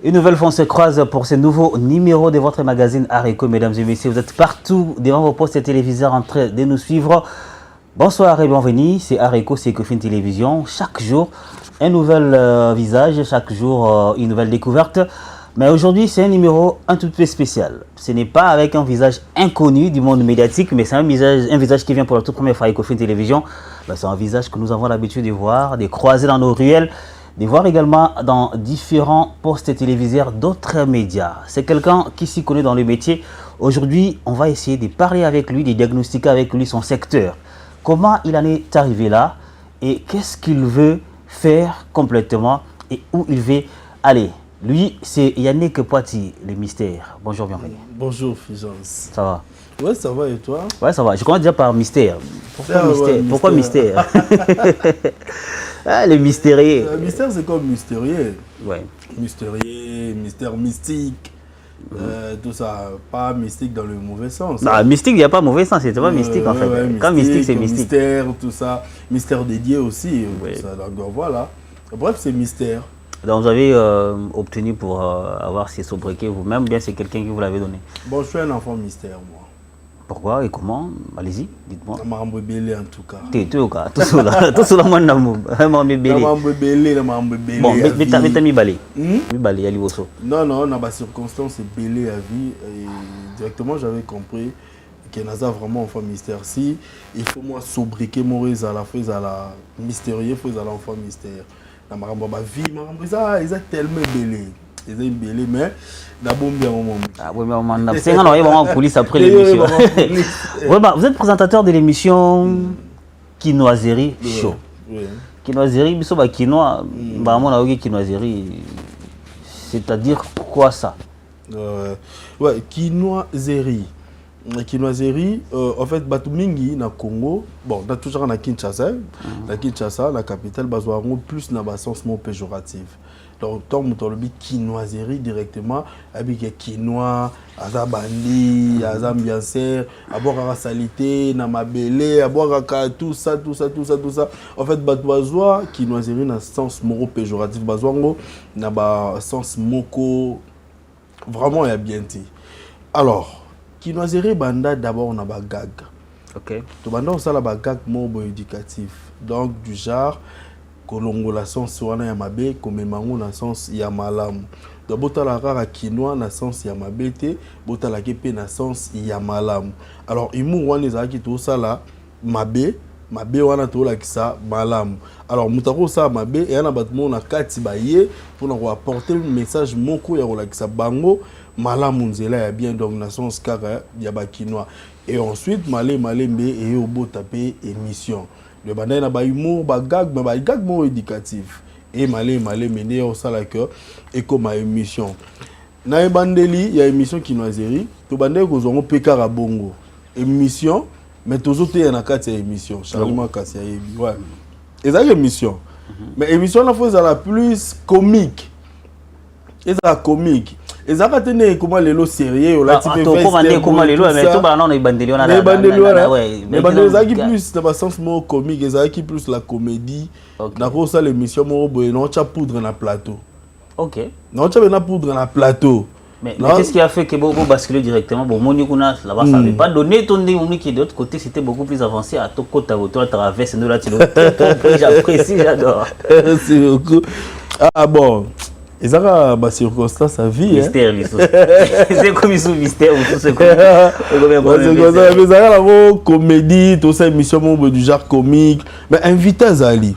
Une nouvelle fois, on se croise pour ce nouveau numéro de votre magazine Areco, mesdames et messieurs. Vous êtes partout devant vos postes téléviseurs en train de nous suivre. Bonsoir et bienvenue, c'est Areco, c'est Ecofin Télévision. Chaque jour, un nouvel visage, chaque jour, une nouvelle découverte. Mais aujourd'hui, c'est un numéro un tout peu spécial. Ce n'est pas avec un visage inconnu du monde médiatique, mais c'est un visage qui vient pour la toute première fois à Ecofin Télévision. C'est un visage que nous avons l'habitude de voir, de croiser dans nos ruelles, de voir également dans différents postes téléviseurs d'autres médias. C'est quelqu'un qui s'y connaît dans le métier. Aujourd'hui, on va essayer de parler avec lui, de diagnostiquer avec lui son secteur. Comment il en est arrivé là et qu'est-ce qu'il veut faire complètement et où il veut aller. Lui, c'est Yannick Poiti, le mystère. Bonjour, bienvenue. Bonjour, Figence. Ça va? Ouais, ça va et toi? Ouais, ça va. Je commence déjà par mystère. Pourquoi mystère? Ouais, Pourquoi mystère? Ah, le mystérieux. Le mystère, c'est comme mystérieux. Ouais. Mystérieux, mystère mystique. Tout ça, pas mystique dans le mauvais sens. Non, mystique, il n'y a pas mauvais sens, c'est pas mystique en fait. Ouais, Quand mystique, c'est mystique. Mystère, tout ça. Mystère dédié aussi. Ouais. Tout ça, donc voilà. Bref, c'est mystère. Donc vous avez obtenu pour avoir ces sobriquets vous-même, bien c'est quelqu'un qui vous l'avait donné. Bon, je suis un enfant mystère, moi. Pourquoi et comment? Allez-y, dites-moi. Je suis belé en tout cas. Tout cela, moi, je suis belé. Bon, mais t'as mis balé. Mi balé, ali osso. Non, non, dans ma circonstance, c'est belé à vie. Et directement, j'avais compris que Naza vraiment enfant mystère. Si il faut moi sobriquer Maurice à la fois à la mystérieux, faut à l'enfant mystère. Dans ma vie, ils ont tellement belé. Ils ont belé, mais d'abord bien au moment. Ah oui, mais c'est un envoyé en police après l'émission. Vous êtes présentateur de l'émission Quinoiserie Show. Quinoiserie, biso ba quinoa, ba mon aogi quinoiserie. C'est-à-dire quoi ça? Ouais, quinoiserie. La quinoiserie, en fait, Batumingi, na Congo, bon, on a toujours na Kinshasa, la capitale, on plus na sens mot péjoratif. Donc, tant que le quinoiserie directement, avec quinoa, azabandi, azambiancer, aboire salité, na mabélé, aboire tout ça. En fait, batoisoa, quinoiserie na sens mot péjoratif, bazoango, na sens moko, vraiment, il y a bien dit. Alors, quinoiserie banda d'abord on a ba gag. OK. To banda on ça la ba gag mobo éducatif. Donc du genre kolongo la sens wana ya mabe comme mango na sens ya malamu. Donc bota la rara quinoa na sens ya mabe te, bota la kepe na sens ya malamu. Alors imu wana ezaki to ça la mabe wana to la kisa malamu. Alors mutako ça mabe et na batmo na kati ba ye pour na apporter le message moko ya la kisa bango. Malamu nzela ya bien donc na sens kaka ya ba quinoa et ensuite malembe et obo tapé émission le bandai na ba humour ba gag mo éducatif et mené au sala que et comme émission na bandeli ya émission quinoiserie to bandai ko zongo pekara bongo émission mais toujours te na kati ya émission Charlement kasi ya yebi ouais ezali émission mais émission la fois la plus comique ezala comique. Et ça va tenir comment les lots sérieux là tu peux faire comment les lots mais tout bah non les bandelions là mais bandelions qui plus dans le sens mot comique et qui plus la comédie d'accord ça l'émission moi non tu as poudre dans plateau. OK. Non tu as bien poudre dans plateau. Mais qu'est-ce qui a fait que vous basculez directement bon mon Nikuna là-bas ça n'avait pas donné ton nez qui est de l'autre côté c'était beaucoup plus avancé à ton côté à traverse nous là tu j'apprécie j'adore. Merci beaucoup. Ah bon. Et ça va circonstance à vie mystère c'est comme ils sont mystère ou tout c'est comme ça la comédie tout ça émission du genre comique mais invité Zali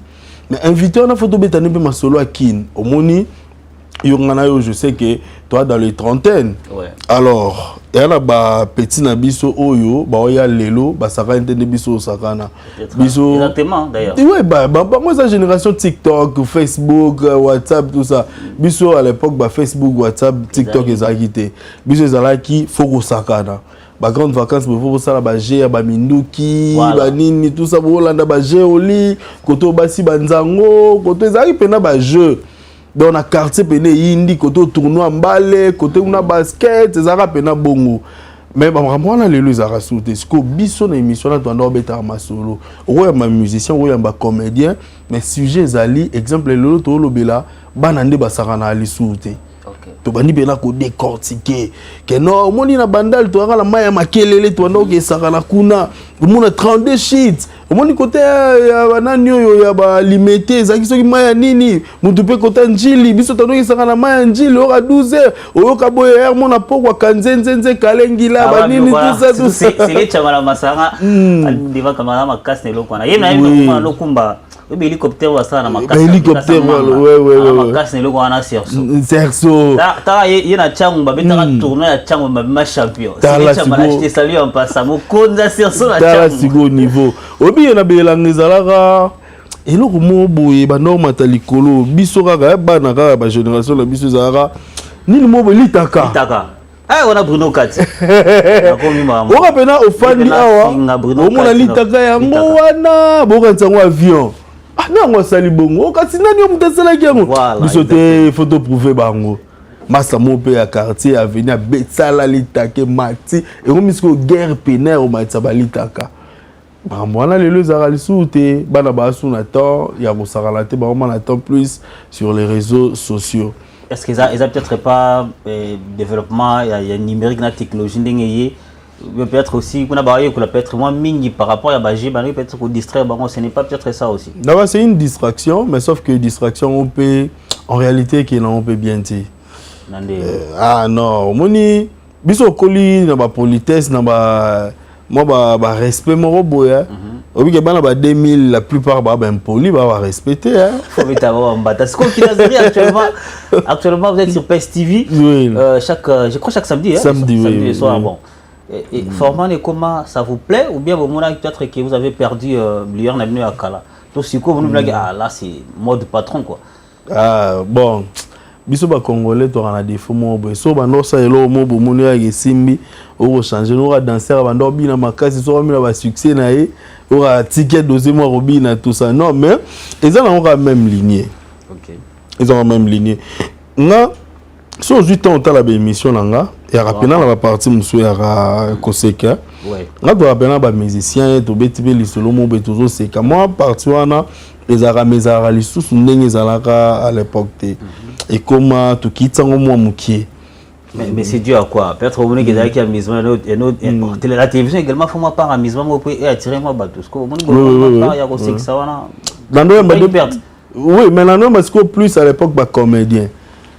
mais invité on a photo bétane pe masolo à kin au moni yongana je sais que toi dans les trentaines ouais. Alors il y a ba petit na biso oyo ba oya lelo ba saka entendre biso sakana biso exactement d'ailleurs ouais moi sa génération TikTok Facebook WhatsApp tout ça biso à l'époque ba Facebook WhatsApp TikTok ezakité biso ezalaki foko sakana ba grande vacances mais faut ça ba jé ba minduki ba nini tout ça bo landa ba jé oli koto basi banzango koto ezaki pena ba jeu. Dans le quartier, il y a un tournoi en balle, côté un basket, des arabes et bongo. Mais on a les deux à rassurer. Parce que biso na émission là, on doit être ma solo. Ouais, ma musicien, ouais, ma comédien. Mais sujet zali, exemple le lolo to lobela, banande basarana ali soute. to bandi pena ko décortiquer que non moni na bandal to la maya makelele to ndo ke sakana kuna mona 32 sheets moni côté ya banani oyo ya ba limité zaki soki maya nini mutu pe côté njili biso to ndo ke sakana maya njili ora 12h oyo ka boye er mona pokwa kanzenzenze kalengila ba nini tout ça c'est les chamala masanga diva kamala makasi ne lokwana yena yena lokumba hélicoptère ou ça na makasi hélicoptère ouais makasi ne lokwana serso ta yena changu babeta tourner ya changu ma champion c'est chamala acheter salut en passant mo konza serso la changu ta sigo niveau obi na belanga ezalaka eloko mo boye ba normata likolo biso kaka bana kaka ba génération la biso ezalaka nini mo litaka ah on a Bruno Kati on a pena ofandi awa on a litaka yango wana boka ntango avion ah nango sali bongo kasi nani omutasala kiango biso te photo prouver bango masa mo pe ya quartier avenir betsala litake mati et on misko guerre pénère o matsa balitaka ba mwana lelo zara lisute bana ba suna temps ya ko sakala te ba on attend plus sur les réseaux sociaux. Est-ce qu'ils ont peut-être pas développement, il y a numérique, la technologie, peut-être aussi, peut-être moins mini par rapport à Baji, peut-être qu'on distrait, ce n'est pas peut-être ça aussi. D'abord, c'est une distraction, mais sauf que distraction, on peut, en réalité, on peut bien dire. Ah non, moni, biso koli, na ba politesse, na ba, moi ba respect, mon robot, oui, que bana ba 2000 la plupart ba impoli ba respecter hein. Faut mettre en bataille. Ce qu'on actuellement vous êtes sur PES TV. Oui. Je crois chaque samedi hein. Samedi soir bon. Et Forman et comment ça vous plaît ou bien peut-être que vous avez perdu Lior n'a venu à Kala. Donc si quoi vous nous blaguez là c'est mode patron quoi. Ah bon. Biso ba congolais to na défaut mo bo so ba no sa elo mo bo moni ya simbi o changer no danser ba ndo bina makasi so mi na ba succès na ye o ticket deuxième mo robina tout ça non mais ils ont la même lignée. OK. Ils ont la même lignée. Nga so 8 ans la émission nga et rapidement la partie musu ya koseka. Ouais. Nga do rapidement ba musicien to beti be lisolo mo be toujours seka moi partie wana les aramezara les sous ndenge zalaka à l'époque et comment tout quitte en moi moukier mais c'est dû à quoi peut-être au moment qu'il y a amusement et la télévision également faut moi par amusement et attirer moi bateau ce qu'on il y a aussi que ça oui mais là non parce que plus à l'époque ba comédien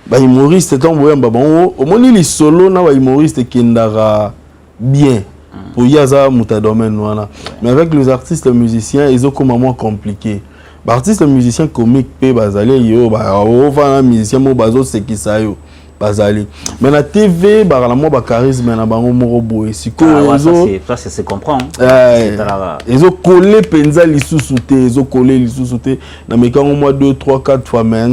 ba humoriste tant boyamba bon au moins les solo na ba humoriste qui ndara bien pour yaza muta domaine voilà mais avec les artistes les musiciens ils ont comme moins compliqué. Artiste musicien comique pe bazali yo ba ovana musicien mo bazo sekisa yo bazali mais la TV ba la mo ba charisme na bango moko boye siko ça c'est comprend ils ont collé penza lisusu te ils ont collé lisusu te na mekango moi 2 3 4 fois mais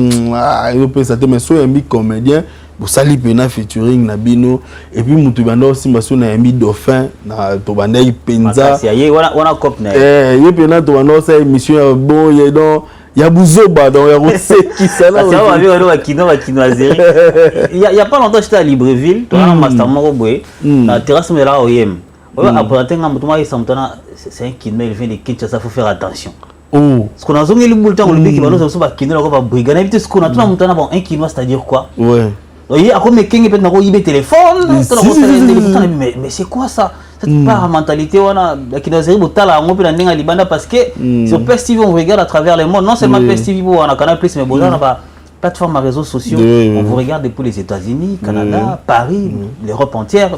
ils ont pensé mais so un big comédien pour sali pena featuring na bino et puis mutu banda aussi maso na yami dauphin na to banda penza wana cop na ye pena to banda sa émission ya bon ye donc ya buzoba donc ya rosé qui ça là ça va avec le kino azeri il y a pas longtemps j'étais à Libreville to na master moko boy na terrasse mais là oyem après tenga mutu ma isamtana c'est un kino il vient de Kinshasa faut faire attention. Oh, ce qu'on a zoné le boulot on le dit qu'il va nous aussi ba kino ko ba brigade éviter ce qu'on a tout na mutana bon un kino c'est-à-dire quoi? Ouais. Oui, après mais quelqu'un peut n'avoir eu téléphone, mais c'est quoi ça? Cette part mentalité qui nous arrive au tala on peut l'amener à Libanda parce que sur PES TV on regarde à travers le monde, non seulement PES TV on a Canal Plus mais bon on a plateforme à réseaux sociaux, on vous regarde depuis les États-Unis, Canada, Paris, l'Europe entière.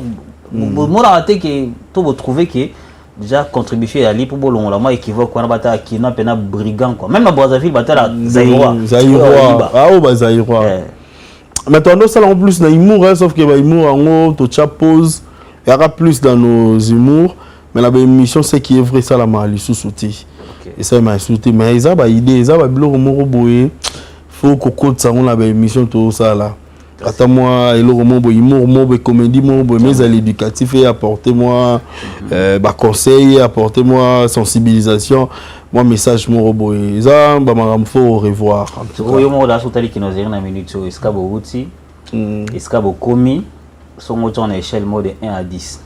Moi la raté que tout vous trouvez que déjà contribué à l'île pour bolon la moi équivoque on a bata qui n'a pas brigand quoi. Même à Brazzaville bata la Zaïrois. Ah oh bah Zaïrois. Maintenant, ça en plus dans l'humour, sauf que l'humour en haut, tu pause, il y aura plus dans nos humours, mais la émission c'est qui est vrai, ça la m'a sous-souti. Et ça m'a sous-souti, mais ils ont une idée, ils ont un blog il faut qu'on compte ça, on a une émission, tout ça là. Attends-moi, il y a un humour, comédie, mais à l'éducatif et apportez-moi conseil, apportez-moi sensibilisation. Moi message mon robot ça bah faut au revoir au moment là sotali qui nous est na minute so escabo outi escabo komi son moto en échelle mode 1 à 10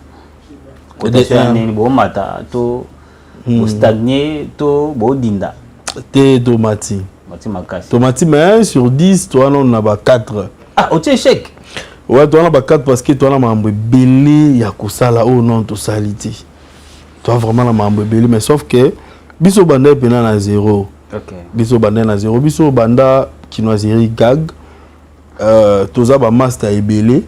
côté nani bo mata to bo stagner to bo dinda te tomati makasi tomati mais 1 sur 10 toi on a 4 ah au échec Ouais, tu as 4 parce que tu as membre belé ya kusala oh non to saliti. Tu as vraiment la membre belé mais sauf que biso banda pena na 0. OK. Biso banda na 0, biso banda kinoiserie gag toza ba master ebele.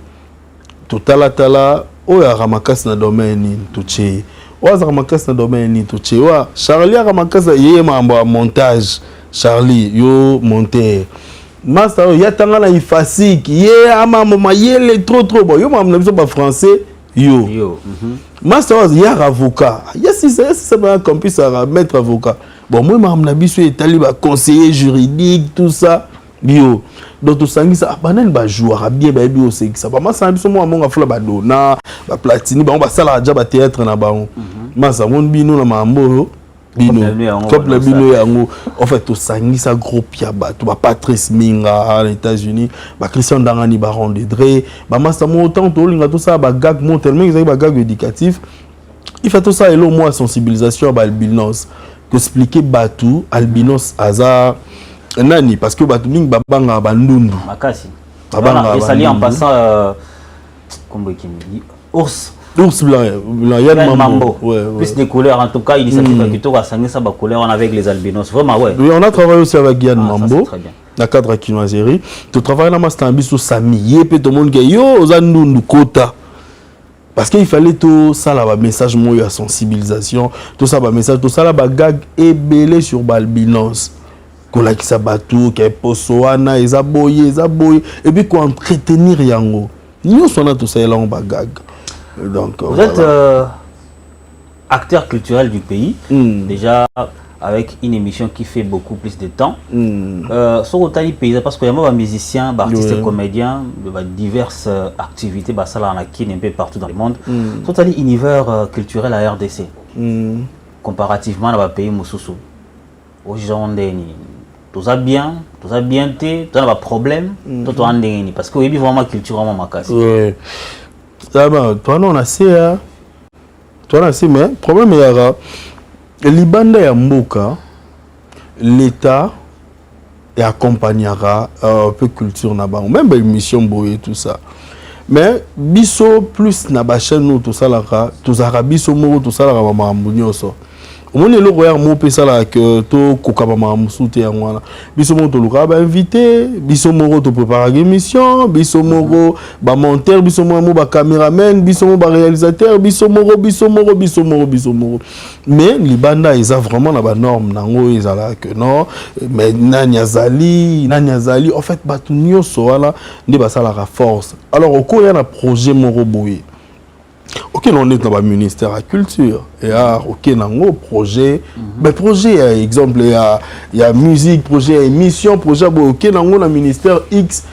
Totala tala o ya ramakasi na domaine to che. O za ramakasi na domaine to che. Wa Charlie ramakasi yeye mambo ya montage. Charlie yo monter. Master ya tanga na ifasik ye amamo mayele trop bon yo mamna biso ba français yo master ya avocat ya si ça ba campus à maître avocat bon moi mamna biso etali ba conseiller juridique tout ça yo donc to sangisa banane ba jouer bien ba bio c'est ça ba master biso moi monga fula ba dona ba platini ba sala ja ba théâtre na ba master mon bino na mambo bino comme le bino yango en fait to sangisa groupe ya ba to ba Patrice Minga aux États-Unis ba Christian Dangani Baron de Dre ba master mo autant to linga tout ça ba gag mo tellement ils ba gag éducatif il fait tout ça et là moi sensibilisation ba albinos que expliquer batu albinos hasard nani parce que batu ning ba banga ba ndundu makasi babanga et sali en passant comme qui dit ours blanc, Yann Mambo. Ouais. Plus des couleurs, en tout cas, initiative Akito a sangé ça, couleur avec les albinos. Vraiment, ouais. Oui, on a travaillé aussi avec Yann Mambo. Très bien. Dans le cadre de Kinoiserie. Tu travailles dans le Biso Sami, et puis tout le monde dit yo, Ozandu Kota. Parce qu'il fallait tout ça, là, message, moi, sensibilisation, tout ça, message, tout ça, là, gag et belé sur Balbinos. Qu'on a qui s'abattu, qui est posoana, ils aboyé, et puis qu'on entretenir yango. Nous, on a tout ça, là, on bagag. Donc, vous êtes acteur culturel du pays, déjà avec une émission qui fait beaucoup plus de temps. Sur le pays, parce qu'il y a des musiciens, des artistes et comédiens, diverses activités, ça là, un peu partout dans le monde. Sur le univers culturel à RDC, comparativement à pays Moussoussou, aux gens tout ça bien, tout ça bien, tout ça pas problème, tout ça parce que oui, vraiment culture vraiment macasse. Toi non on a assez toi on a assez mais problème est libanda ya mboka l'état et accompagnera un peu culture na ba même émission boye tout ça mais biso plus na ba chaîne nous tout ça là tout arabiso moko tout ça là ba mambunyoso on est le royaume mon pesa là que to kokaba mamsuté en wana biso mo to luka ba invité biso mo to préparer émission biso mo ba monteur biso mo ba caméraman biso mo ba réalisateur biso mo mais libanda ils a vraiment na ba norme nango ils ala que non mais nanyazali en fait batu nyoso wala ndi ba sala ra force alors au cours il y a un projet moro boye. Ok, on est dans le ministère de la Culture. Et ok, dans un projet. Mais projet, exemple, il y a musique, projet, émission, projet, ok, dans le ministère X.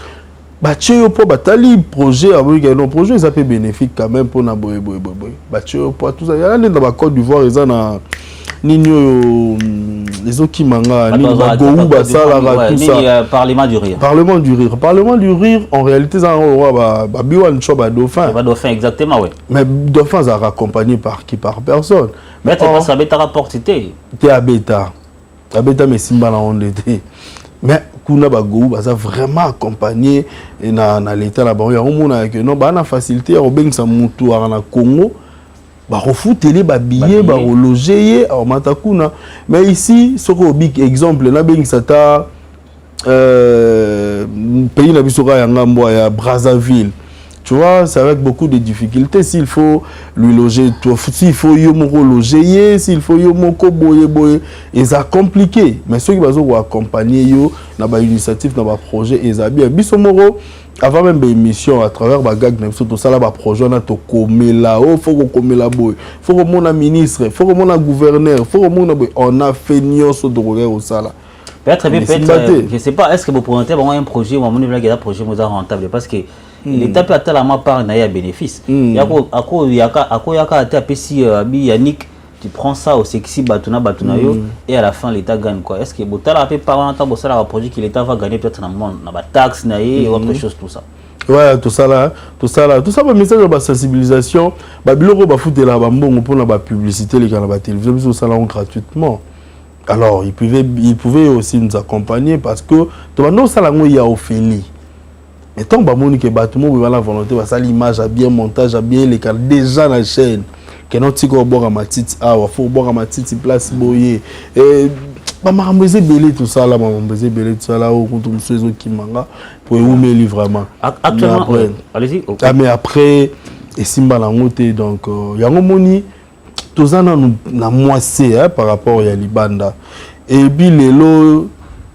Batché pour batali projet, un projet, ça peut bénéfique quand même pour naboy. Batché pour tout ça. Il y a dans la Côte d'Ivoire, ils ont les autres qui manga, tout ça. Parlement du rire. Parlement du rire, en réalité, ça a biwan choba dauphin. Dauphin, exactement, oui. Mais dauphin, ça accompagné par qui, par personne. Mais tu pas ça bêta rapporté. Tu es bêta. Tu bêta, mais simba la onde était. Mais kuna bagou, ça vraiment accompagné na l'état là-bas. Il y a un monde avec non, bah na facilité, on beng sa mutu na Congo. Bah refouter ba billets ba loger au matakuna mais ici ce big exemple na beng sata pays na bisoka ya ngambo ya Brazzaville tu vois c'est avec beaucoup de difficultés s'il faut lui loger s'il faut yo moko loger s'il faut yo moko boye et ça compliqué mais ceux qui bazo accompagner yo na ba initiative na ba projet et ça bien biso moko avant même des émissions à travers bagag tout ça là ba projet na to komela faut ko komela boy faut que mon ministre faut que mon gouverneur faut que mon on a fait nyonso de regarder au ça là peut-être je sais pas est-ce que vous présentez un projet ou un projet rentable parce que l'état peut atteindre la part na ya bénéfice yaka si Yannick tu prends ça au sexy batuna yo et à la fin l'état gagne quoi est-ce que botala peut pas un projet que l'état va gagner peut-être dans le monde na ba taxe na et autre chose tout ça ouais tout ça ba message de sensibilisation ba biloko ba foutela ba mbongo pour la publicité les canaux télévision biso ça là gratuitement alors ils pouvaient aussi nous accompagner parce que tout le monde ça là il y a Ophélie mais tant que que bâtiment la volonté ça l'image a bien montage a bien les cadres déjà la chaîne que non tiko boire ma petite faut boire ma petite place boyer et maman me belé tout ça là maman me belé tout ça là au contre monsieur qui manga pour oumer livrement actuellement allez-y mais après et simba la montée donc yango moni tout ça na moissé par rapport à libanda et puis lelo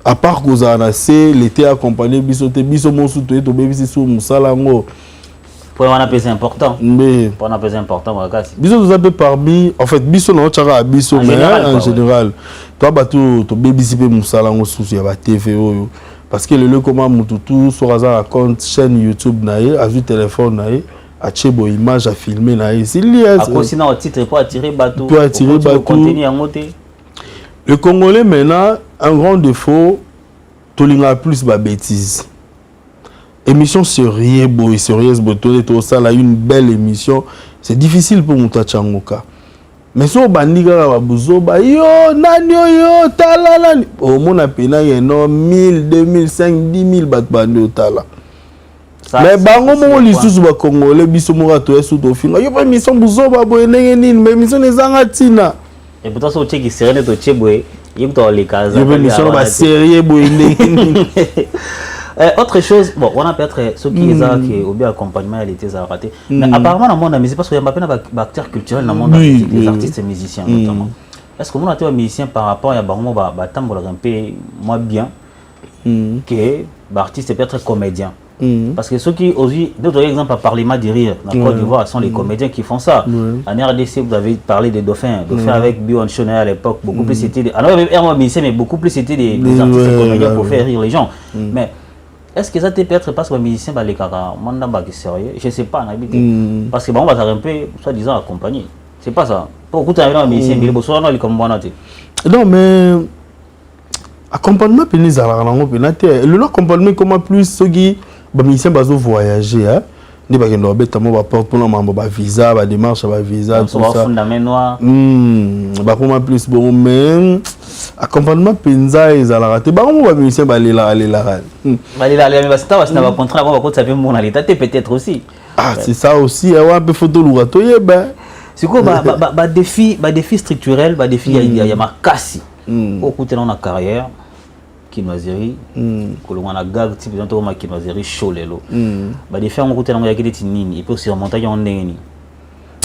à part que ça a c'est l'été accompagné biso mon soutien to bébé sur musalango pour on appelle c'est important mais pour on appelle c'est important wakasi biso tout ça parmi en fait biso non tchara biso mais en général toi bato to bébé si pe musalango sous ya ba TV oyo parce que le comment mututu sur hasard compte chaîne YouTube naé a vu téléphone naé a chebo image à filmer naé c'est lié à cause au titre pour attirer bateau contenu en moté le Congolais maintenant un grand défaut tolinga plus ba bêtise émission sérieuse tout ça là une belle émission c'est difficile pour muta changoka mais so bandiga ba buzo ba yo nani yo talala au mona pena yeno 1000 2000 5 10000 bat bando tala mais bango mo lisusu ba Congolais biso mo rato esu to finga yo ba émission buzo ba boye ndenge nini mais émission ezanga tina et pourtant so tcheki serene to chebwe yimto les cases yo ba émission ba sérieux boye ndenge autre chose bon on a peut-être ceux qui ont qui au bien accompagnement elle était raté mais apparemment dans le monde musique parce qu'il y a pas de acteurs culturels dans le monde des artistes et musiciens notamment est-ce que vous avez un musicien par rapport à bango ba tambola un peu moins bien que artiste peut-être comédien parce que ceux qui aussi d'autres exemples à Parlement du rire dans Côte d'Ivoire sont les comédiens qui font ça en RDC vous avez parlé des dauphins avec Bion Chonnet à l'époque beaucoup plus c'était alors même un musicien mais beaucoup plus c'était des artistes et comédiens pour faire rire les gens mais est-ce que ça peut être parce que les musiciens les caca sérieux je sais pas parce que bon on va un peu soi-disant accompagné c'est pas ça pourquoi tu as un musicien mais bonsoir non comme moi non mais accompagnement pénis à la langue le accompagnement comment plus ceux qui les musiciens bazo voyager hein ni ba kendo beta mo ba porte pour mambo ba visa ba démarche ba visa tout ça ba comment plus bon mais accompagnement penza ezala raté ba mo ba musicien ba lela mais ba star ça va contrat ba ko savoir mon l'état peut-être aussi c'est ça aussi un peu photo lourato yeba c'est quoi ba défi structurel ba défi il y a makasi au côté dans la carrière kinoiserie que l'on a gag type de ma kinoiserie chaud lelo ba défi on côté dans ya kiti nini et puis surmonter en ndeni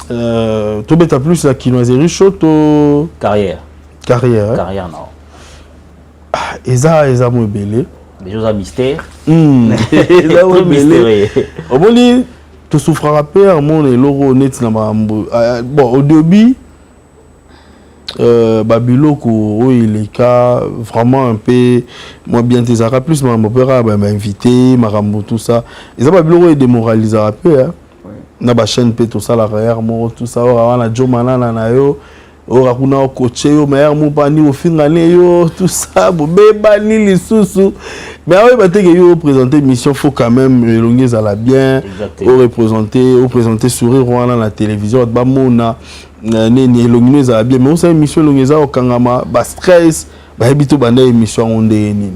to beta plus la kinoiserie chaud to carrière non eza mo belé des choses à mystère eza mo belé au boni to souffrira pas mon eloro net na mambo bon au début Babiloko il est cas vraiment un peu moi bien tes arabes plus mon père m'a invité marambo tout ça et ça Babiloko est démoralisé un peu hein na ba chaîne pe tout ça la arrière mo tout ça on a Jomana na yo ora kuna coaché yo meilleur mo pani au finale yo tout ça beba ni lisusu mais oui ba te que yo présenter mission faut quand même elongez à la bien au présenter sourire wana la télévision ba mona neni elongez à la bien mais on ça mission elongez au kangama ba stress ba habito banda émission on nini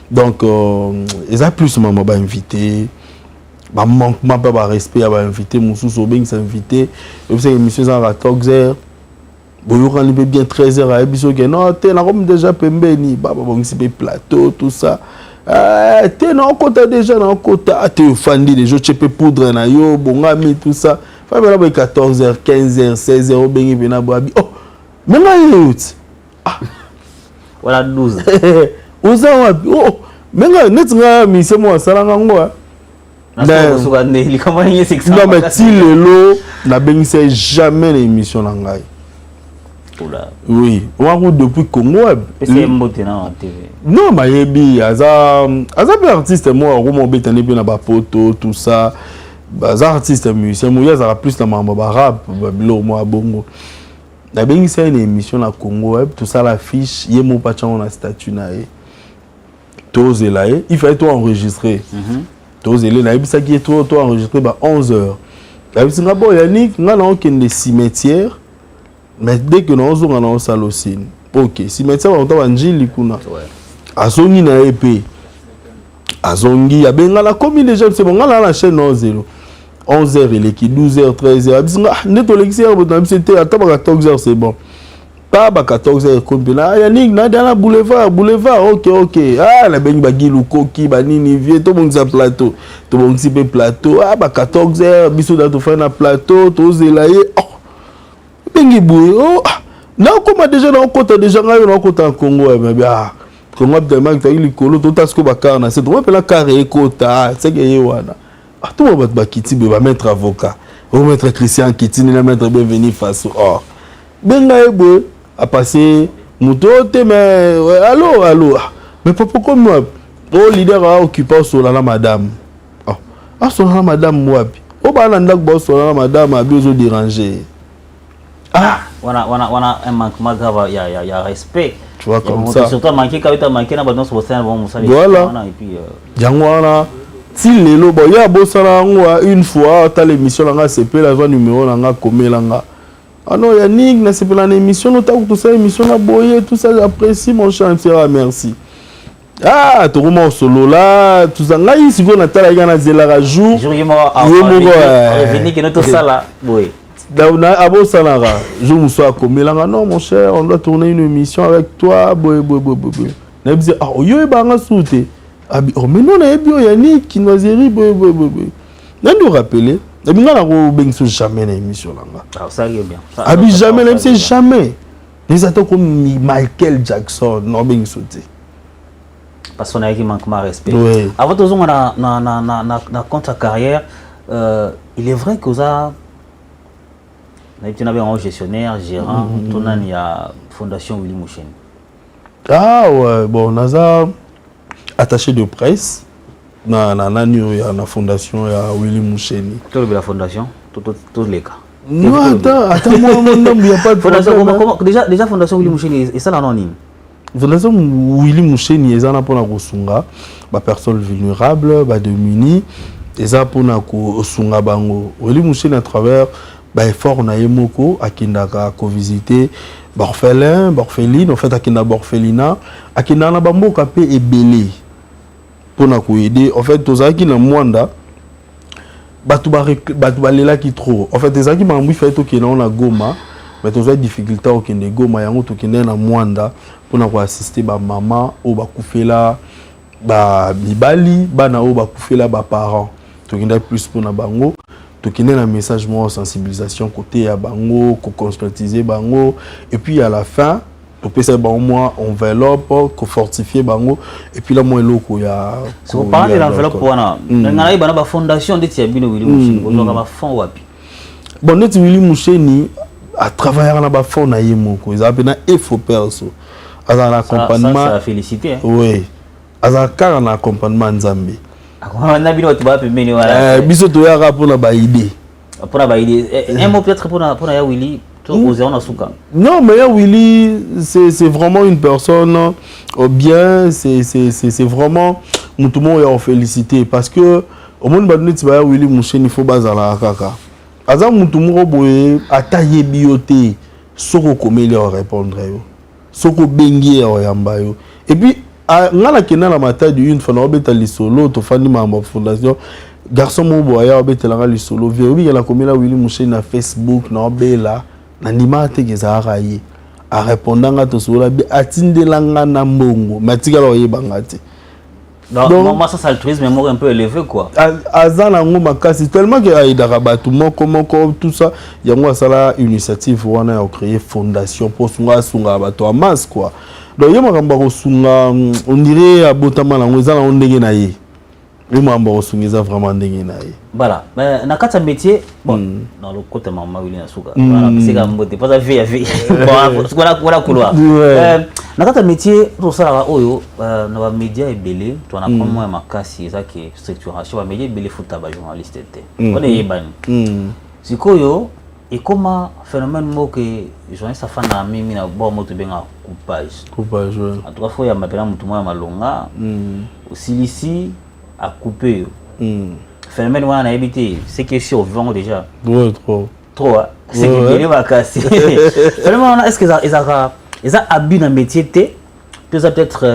donc ils a plus maman ba invité ba manquement pas respect ba invité mususu obeng s'inviter et c'est émission à 14h bon on est bien 13h à ebiso que non t'es là comme déjà pembeni ba bon c'est plateau tout ça t'es non côté déjà non côté t'es fandi les jeux chepé poudre na yo bongami tout ça fa bela 14h 15h 16h obeng bena boabi oh même là voilà 12 oza oh même net nga mise mo salanga ngwa non mais si lelo na bengise jamais l'émission na ngai oui on depuis Congo c'est mbote na TV non mayebi aza pe artiste moi romo betane pe na ba poto tout ça baza artiste musicien moi ya plus na mambo ba rap babilo moi bongo na bengise une émission na Congo tout ça la fiche yemo pa chango na statut na e tozela e il fallait tout enregistrer tozela na ebisa ki tout enregistrer ba 11h la bisinga bo Yannick nga na okende cimetière mais dès que nous avons un salle aussi ok cimetière on t'a njili kuna asoni na épée azongi ya benga la commis déjà c'est bon ngala la chaîne 11h il est 12h 13h bisinga neto lexer botam c'était à 14h c'est bon pas 14h comme là Yannick na dans la boulevard OK ah la bengi bagilu koki banini vie to bon za plateau to bon petit plateau ah 14h biso da to faire na plateau to zelaye oh bengi boui oh na comme déjà na kota déjà na kota Congo mais bien Congo tellement que il colo tout à ce que bakana c'est trop pela carré kota c'est que yewana ah tout va bakiti ba mettre avocat ou mettre Christian Kitini na mettre bienvenue face oh benga ebo a passé mutote mais allô mais pourquoi moi au leader a occupé sur la madame ah sur la madame moi au bana ndak boss sur la madame a besoin de déranger ah wana un manquement grave il y a respect tu vois comme ça surtout manquer quand tu as manqué na badon sur scène bon ça voilà et puis jangwana si lelo bo ya bosala ngwa une fois ta l'émission nga CP la zone numéro nga komelanga ah non Yannick na CP la émission no ta tout ça émission na boyer tout ça j'apprécie mon cher merci ah to comment solo là tout ça ngai siko na tala nga na zela jour venir que notre sala boy Dauna abo salara je me sois komelanga non mon cher on doit tourner une émission avec toi boy na bize ah yo e banga soute abi oh mais non na ebio Yannick Kinoiserie boy nando rappeler abi nga na ko bengso jamais na émission langa ah ça y est bien abi jamais même c'est jamais les attaques comme Michael Jackson non bengso te parce qu'on a qui manque ma respect oui. Avant tout on na contre carrière il est vrai que ça tu avais un gestionnaire, gérant, il y a Fondation Willy Moucheni. Ah ouais, bon, on a attaché de presse dans la Fondation Willy Moucheni. Tu as la Fondation, tous les cas. Non, attends, moi, mon nom, il n'y a pas de Fondation. Déjà, Fondation Willy Moucheni, et ça l'anonyme. Fondation Willy Moucheni, ils ont pour Sunga, personnes vulnérables, démunies, ils ont pour Sunga Bango. Willy Moucheni à travers effort na yemoko akindaka ko visiter orpheline en fait akinda orphelina akinda na bamboka pe ebele pona ko aider en fait tozaki na mwanda batu balela ki trop en fait ezaki mambu fait to kina na Goma mais toza difficulté au kende Goma yango to kende na mwanda pona ko assister ba maman o bakufela ba mibali bana o bakufela ba parents to kende plus pona bango donc il y a un message de sensibilisation côté à bango, conscientiser bango et puis à la fin on peut faire moi enveloppe qu'on fortifier bango et puis là moi loko ya c'est pour parler de l'enveloppe wana ngana ibana ba fondation de Tiabino Willy Moucheni on ba fond wapi bon net Willy Moucheni à travailler na ba fond na yemoko ils appellent na effort perso à l'accompagnement ça féliciter oui à un accompagnement nzambe on a bien tu vas pemeni wala biso to ya pour na ba idée un mot peut-être pour ya Willy non mais ya Willy c'est vraiment une personne bien c'est vraiment tout le monde est félicité parce que au monde ba net ba ya Willy Moucheni faut bazala kaka aza mutu moko boye ataye bioté soko komeli répondre yo soko bengi ya yamba yo et puis ngala kena la mata du une fois na obeta lisolo to fandi mambo fondation garçon mo boya obeta la lisolo vie obi la komela Willy Moucheni na Facebook na obela na ndima te gezara yi a répondanga to sola bi atindelanga na mbongo matika la oyebanga te donc moi ça altruisme mais un peu élevé quoi azana ngo makasi tellement que aidaka batu moko tout ça yango asala initiative wana ya créer fondation pour sunga batu amas quoi donc yema kamba ko sunga on dirait abotama na ngweza na ndenge na ye yema kamba ko sungiza vraiment ndenge na ye voilà mais na kata métier bon dans le côté maman Willy na suka voilà c'est comme côté pas vie bon ce qu'on a couloir na kata métier tout ça oyo na ba média ebele to na prendre moi makasi ça qui structuration ba média ebele futa ba journaliste té on est yebani sikoyo et comment phénomène mo que journaliste afana mimi na bo moto benga coupage en tout cas faut ya mapela mutu mo ya malonga aussi ici à couper phénomène wana habité c'est que si on vend déjà trop c'est que il va casser vraiment est-ce que ils a habité dans métier té peut-être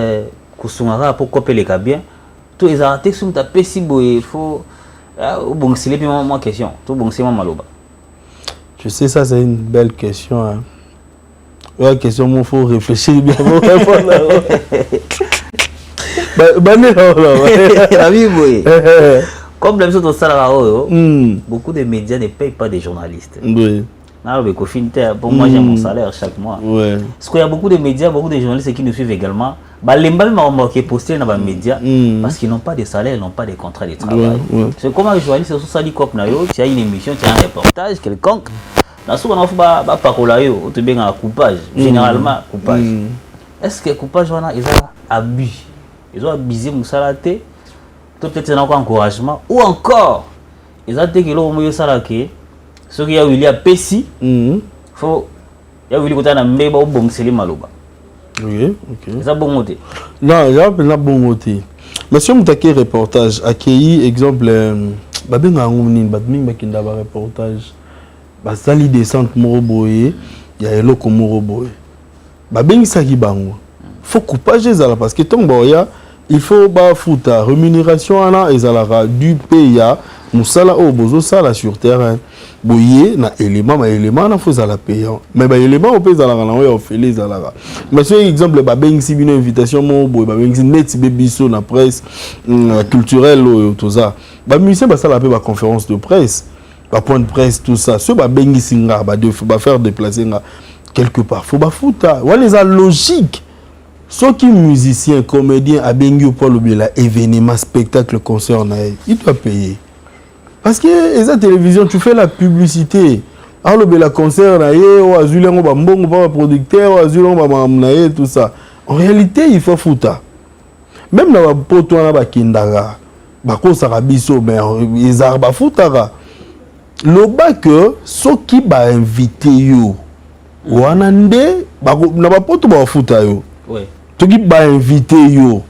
kusungara pour couper les cas bien to ezarate sum ta pesi boye faut bon c'est les moi question to bon c'est moi maloba. Je sais, ça c'est une belle question. Hein. La question, il faut réfléchir bien pour répondre. Comme l'habitude au salaire, beaucoup de médias ne payent pas des journalistes. Oui. Pour moi, j'ai mon salaire chaque mois. Ouais. Parce qu'il y a beaucoup de médias, beaucoup de journalistes qui nous suivent également. Les mêmes qui postent dans les médias parce qu'ils n'ont pas de salaire, ils n'ont pas de contrat de travail. C'est comme un journaliste, tu as une émission, tu as un reportage quelconque. Dans ce qu'on a fait, tu as un coupage. Généralement, coupage. Est-ce que le coupage, ils ont abusé? Ils ont abusé mon salaire? Peut-être un encouragement. Ou encore, ils ont dit que l'homme salaire, ce qui a eu à Pessi, il faut. Il y a eu le temps de bon c'est les maloba. Oui, ok. C'est bon côté. Non, il y a un bon côté. Mais si on a un reportage, accueilli exemple, il y a un reportage. Ça li descente moroboye, il y a elo comme moroboye. Il faut coupage ezala parce que ton boya, il faut ba futa rémunération ana ezala du paya musala o bozo sala sur terrain. Boye na élément na faut ezala payant. Mais ba élément o pezala na o ofele ezala. Mais c'est exemple ba si une invitation moroboye ba si net bebiso na presse culturelle o toza. Ba musicien ba sala pe ba conférence de presse. Ba point de presse tout ça ce ba bengi singa ba faire déplacer quelque part faut ba futa wala les logique ceux qui musiciens comédiens a bengi ou pas le événement spectacle concert na il doit payer parce que les télévision tu fais la publicité a le bela concert na o azulengo ba mbongo ba producteur o azulengo ba na tout ça en réalité il faut futa même na ba poto na ba kindara ba ko sarabiso mais ils arba futara. Le bas que ceux qui ba invité yo wanande ba na ba poto ba futa yo ouais to qui ba invité yo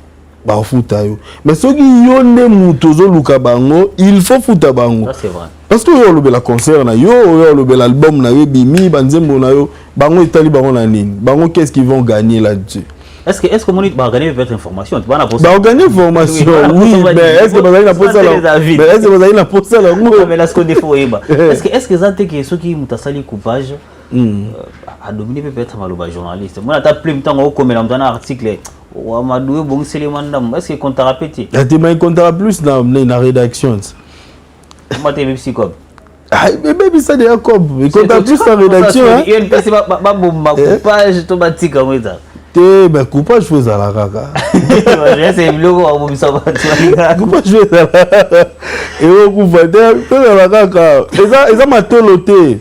ba futa yo mais ceux qui yo ne mutozo luka bango il faut futa bango ça c'est vrai parce que yo le bela concert na yo le bel album na yo bimi banzembo na yo bango itali bango na nini bango qu'est-ce qu'ils vont gagner là-dessus. Est-ce que mon va gagner votre information? Tu vas gagner information, oui, mais est-ce que vous avez la poste là? Est-ce que vous avez la poste là? Mais là, ce qu'on défaut, est-ce que ça que ceux qui ont sali coupage a dominé peut-être mal journaliste? Moi, t'as plus de temps comme dans un article. Ou Amadou, bon, c'est les mandats. Est-ce que compte à répéter? Tu m'as compté plus dans la rédaction. Moi, t'es psychop. Ah, mais ça déjà comme. Il compte plus dans la rédaction. Il y a une personne qui a coupage automatique comme ça. Ben coupage je fais à la caca. C'est logo à vous ça va. Coupage je fais à la caca. Et au coupage à la caca. Ils ont matoloté.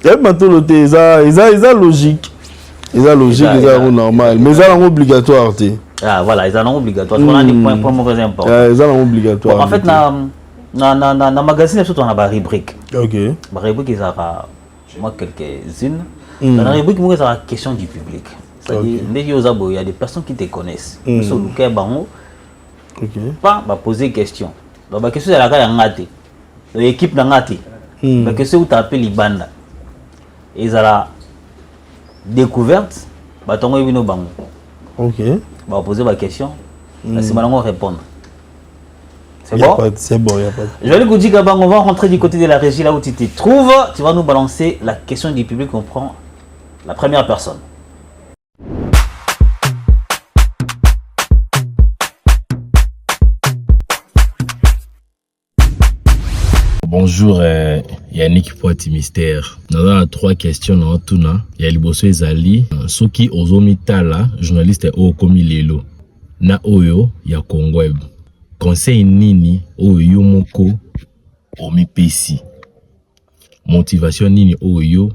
Ils matoloté. Ils ont logique. Ils ont logique. Ils ont normal. Mais ils ont obligatoire. Ah voilà, ils ont obligatoire. On a des points très importants. Ils ont obligatoire. En fait, dans magazine surtout on a des rubriques. Ok. Les rubriques ils ont moi quelques-unes. Dans la rubrique moi ils ont la question du public. C'est-à-dire, il y a des personnes qui te connaissent. Sur le cas, pas poser des questions. Donc, la question est la question de l'équipe de Ngati. La question où tu appelles les bandes. Ils ont la découverte. Ok. Poser la question. C'est maintenant répondre. C'est bon? C'est bon, il n'y a pas de... Je vais vous dire qu'on va rentrer du côté de la régie là où tu te trouves. Tu vas nous balancer la question du public. On prend la première personne. Bonjour, Yannick Poiti Mystère. Nous avons 3 questions dans tout. Il y a Liboso Ezali, ceux qui ozomi tala, journaliste au komi lelo. Na oyo ya Kongweb. Conseil nini oyo moko omi pesi. Motivation nini oyo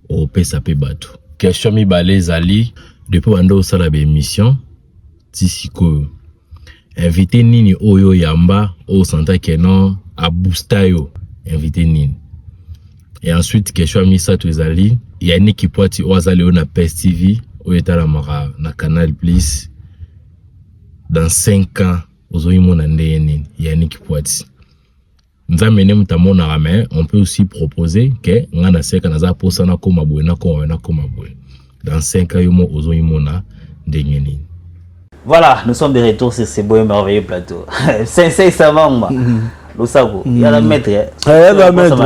o pesa pe bato. Question mi balé Ezali, depuis bando sala be émission tisiko. Invité nini oyo yamba o santa kenon a boostayo. Invité nini. Et ensuite, question Misa Tuezali, Yannick qui poiti oazali na PES TV, ou etala mara na Canal Plus. Dans 5 ans, ozoimo na ndeye nini. Yannick poiti. Nous amenons notamment na ramè, on peut aussi proposer que ngana seka naza posa na koma boye na koma na koma boye. Dans 5 ans yomo ozoimo na ndeye nini. Voilà, nous sommes de retour sur ce beau et merveilleux plateau. C'est ça, maman. Nous savons. Il y a la maître. Il y a la maître.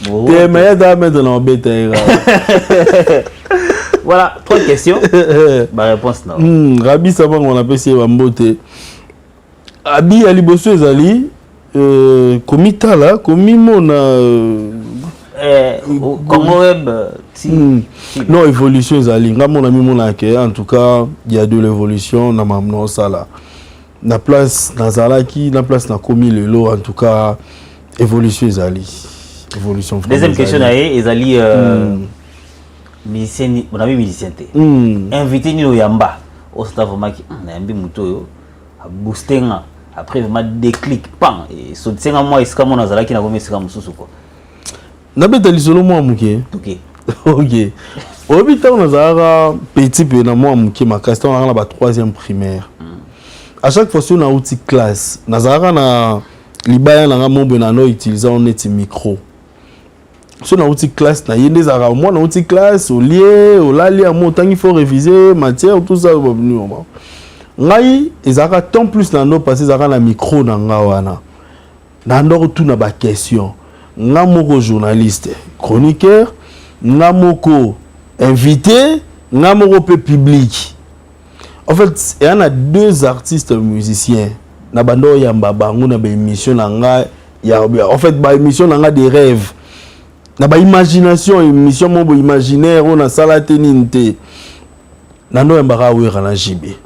Il y a la maître dans le Voilà, 3 questions. Ma réponse non. Rabi Savang, on appelle ça Mbote. Abi Alibosu Ezali, Komita là, Komimona. Congo Web. Non, évolution Ezali. Mon ami Monake, en tout cas, il y a de l'évolution dans ma sala. La place Nazalaki, la place na Komi Lelo, en tout cas, évolution Ezali. Évolution. Deuxième question, Ezali. Musicien, mon ami musicien, invité Nino Yamba au stade vraiment qui Yambi Mutoyo a boosté après vraiment déclic pan et so tsenga moi iska mon azala qui na gomi iska mususu ko na beta lisolo moi muke ok obita on azara petit peu na moi muke makasta on a la 3e primaire à chaque fois sur na outil classe nazara na libaya na ngombe na no utiliser on est micro. Si on a une classe, moi on a une classe, au lieu, au lali, il faut réviser, matière, tout ça. Ngai, ils ont tant plus dans nos parce qu'ils ont un micro dans ngawana. Dans nos tout na ba question. Ngamoko journaliste, chroniqueur, ngamoko invité, ngamoko public. En fait, il y en a 2 artistes musiciens. Na bando yamba bangu na ba émission nanga ya en fait ba émission nanga des rêves. Na ba imagination émission mo imaginaire on a salateninte nando yamba wera na jibe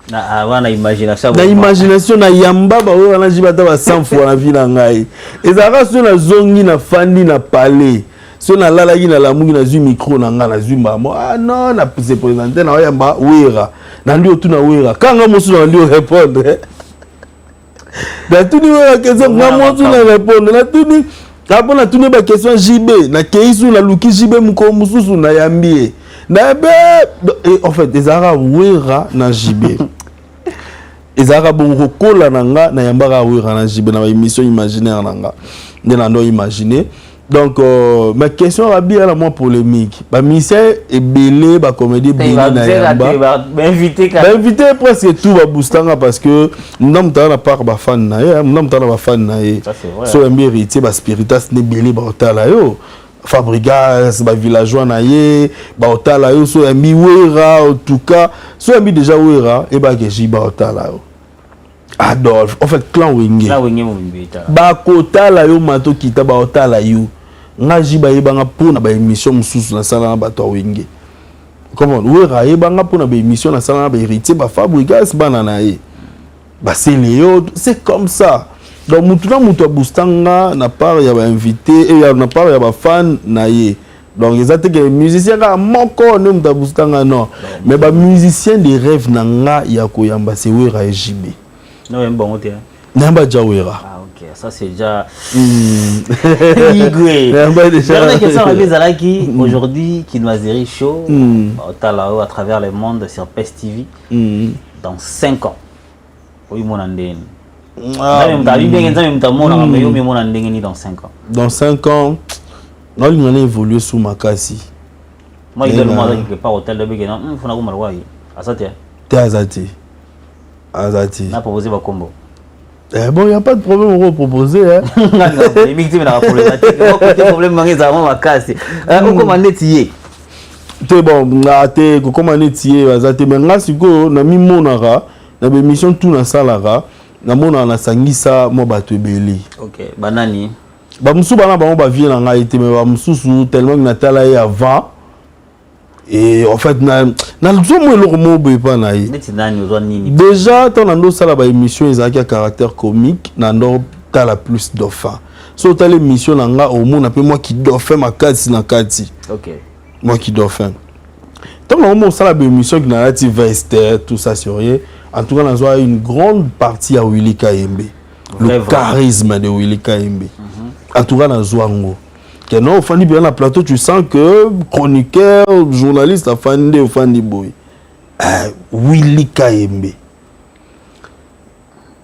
na wana imagination na imagination na yamba ba wera na jibe ta ba 100 fois na vie na ngai ezaka so na zongi na fandi na palais so na lala ki na lamungi na zu micro na nga na zu mamo ah non na se présenter na yamba wera na ndio tu na wera kanga mosu na ndio répondre na tuni wera question nga mosu na répondre na tuni après na tuni ba question JB na keisu na luki JB muko mususu na yambie na be en fait ezara wera na JB ezara bongo kola nanga na yambara wera na JB na ba émission imaginaire nanga ndena ndo imaginer. Donc ma question va bien la moins polémique. Ba musicien et belé ba comédie bien na yamba. Ba invité presque tout ba boostanga parce que nous na part ba fan na ye, nous na ba fan na ye. So yambi héritier ba spiritas ne belé ba otala yo. Fabrigas ba villageois na ye, ba otala yo so yambi wera en tout cas, so yambi déjà wera et ba keji ba otala yo. Adolphe, en fait clan wenge. Clan wenge mo mbita. Ba kotala yo mato kita ba otala yo. Ngaji ba yebanga pona ba émission mususu na sala na bato wenge. Comment wera yebanga pona ba émission na sala na ba héritier ba Fabrigas bana na ye. Ba Léo, c'est comme ça. Donc mutuna mutu boostanga na part ya ba invité et na part ya ba fan na ye. Donc ils étaient que musiciens ka moko ne mutu boostanga non. Mais ba musicien de rêve na nga ya koyamba c'est wera JB. Non, bon, ok. Namba Jawera. Ah, ok. Ça, c'est déjà. Dernière question à Bezalaki. Aujourd'hui, Kinoiserie Show, à travers le monde sur PES TV. Dans 5 ans. Oui, mon andén. Dans 5 ans. Dans 5 ans, on a évolué sous Makassi. Moi, il y a le monde qui part au hôtel de Béguénan. Il faut que je me Azati. T'es Azati. Azati. On a proposé un combo. Bon, il n'y a pas de problème, on va proposer. Les victimes n'ont pas de problème. Le problème, c'est que ma casse. On commande tié. C'est bon, on commande tié. Azati. Mais là, si on a mis mon ara, on a mis mission tout dans la salle. On a mis sangisa, moi, bateau belli. Ok, banani. Bah, monsieur, bah, on va venir en Haïti, mais bah, monsieur, tellement que Nathalie avant. Et en fait, déjà, quand on a une émission à caractère comique, on a la plus dauphin. Si on a une émission, au moins, on moi qui dauphin, ma carte, na carte. Ok. Moi qui dauphin. Tant qu'on a une émission qui a une tout ça sur rien, en tout cas, on a une grande partie à Willy Kayembe. Le charisme de Willy Kayembe. En tout cas, on a un non, au fandi bien la plateau, tu sens que chroniqueur, journaliste, a fandi au fandi boy. Willy Kayembe.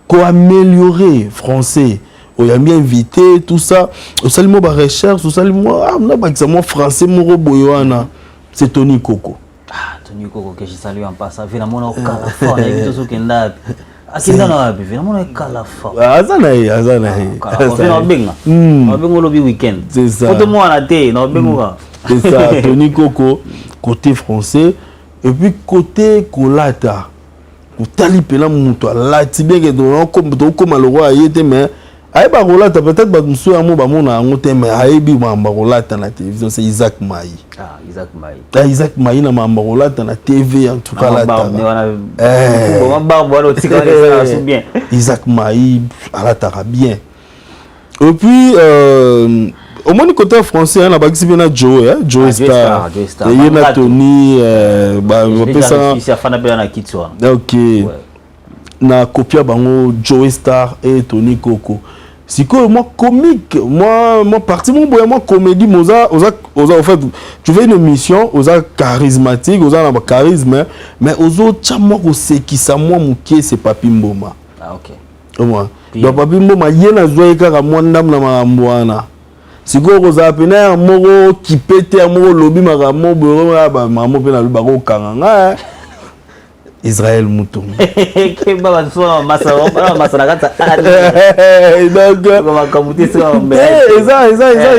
Qu'on améliorer français. On a bien invité, tout ça. Au salut, ma recherche, au salut, moi, français, mon boyana. C'est Tony Coco. Ah, Tony Koko que je salue en passant. Évidemment, on a cala fort. Il y a tout ce qui est là. Akina na wapi? Évidemment, on a cala fort. Azana. On fait un benga. On benga le week-end. C'est ça. Pour tout le monde à thé, on benga. C'est ça. Tony Koko côté français et puis côté Kolata. Kotali pela muto lati bien que comme le roi ayete mais ay ba Kolata peut-être ba muso ya mo ba mona ngote mais ay bi ba Kolata na télévision c'est Isaac Maï. Ah, Isaac Maï. Isaac Maï na ma Kolata na TV en tout cas là. Bien. Isaac Maï alatara bien. Et puis au moins côté français on a ba kisibena Joe Star. Il y a Tony OK. Na copia bango Joe Star et Tony Koko. Si que moi comique, moi parti moi comédie moza en fait tu fais une émission oza charismatique, oza na charisme mais ozo tchamo ko sekisa moi mukie c'est Papi Mboma. Ah OK. Moi. Donc Papi Mboma yena zoe kaka moi ndam na mambwana. Si ko oza pena moko kipete moko lobi makamo boro ba mamo pena lu bako kanga Israël Mouton. Que baba so masa kata. Donc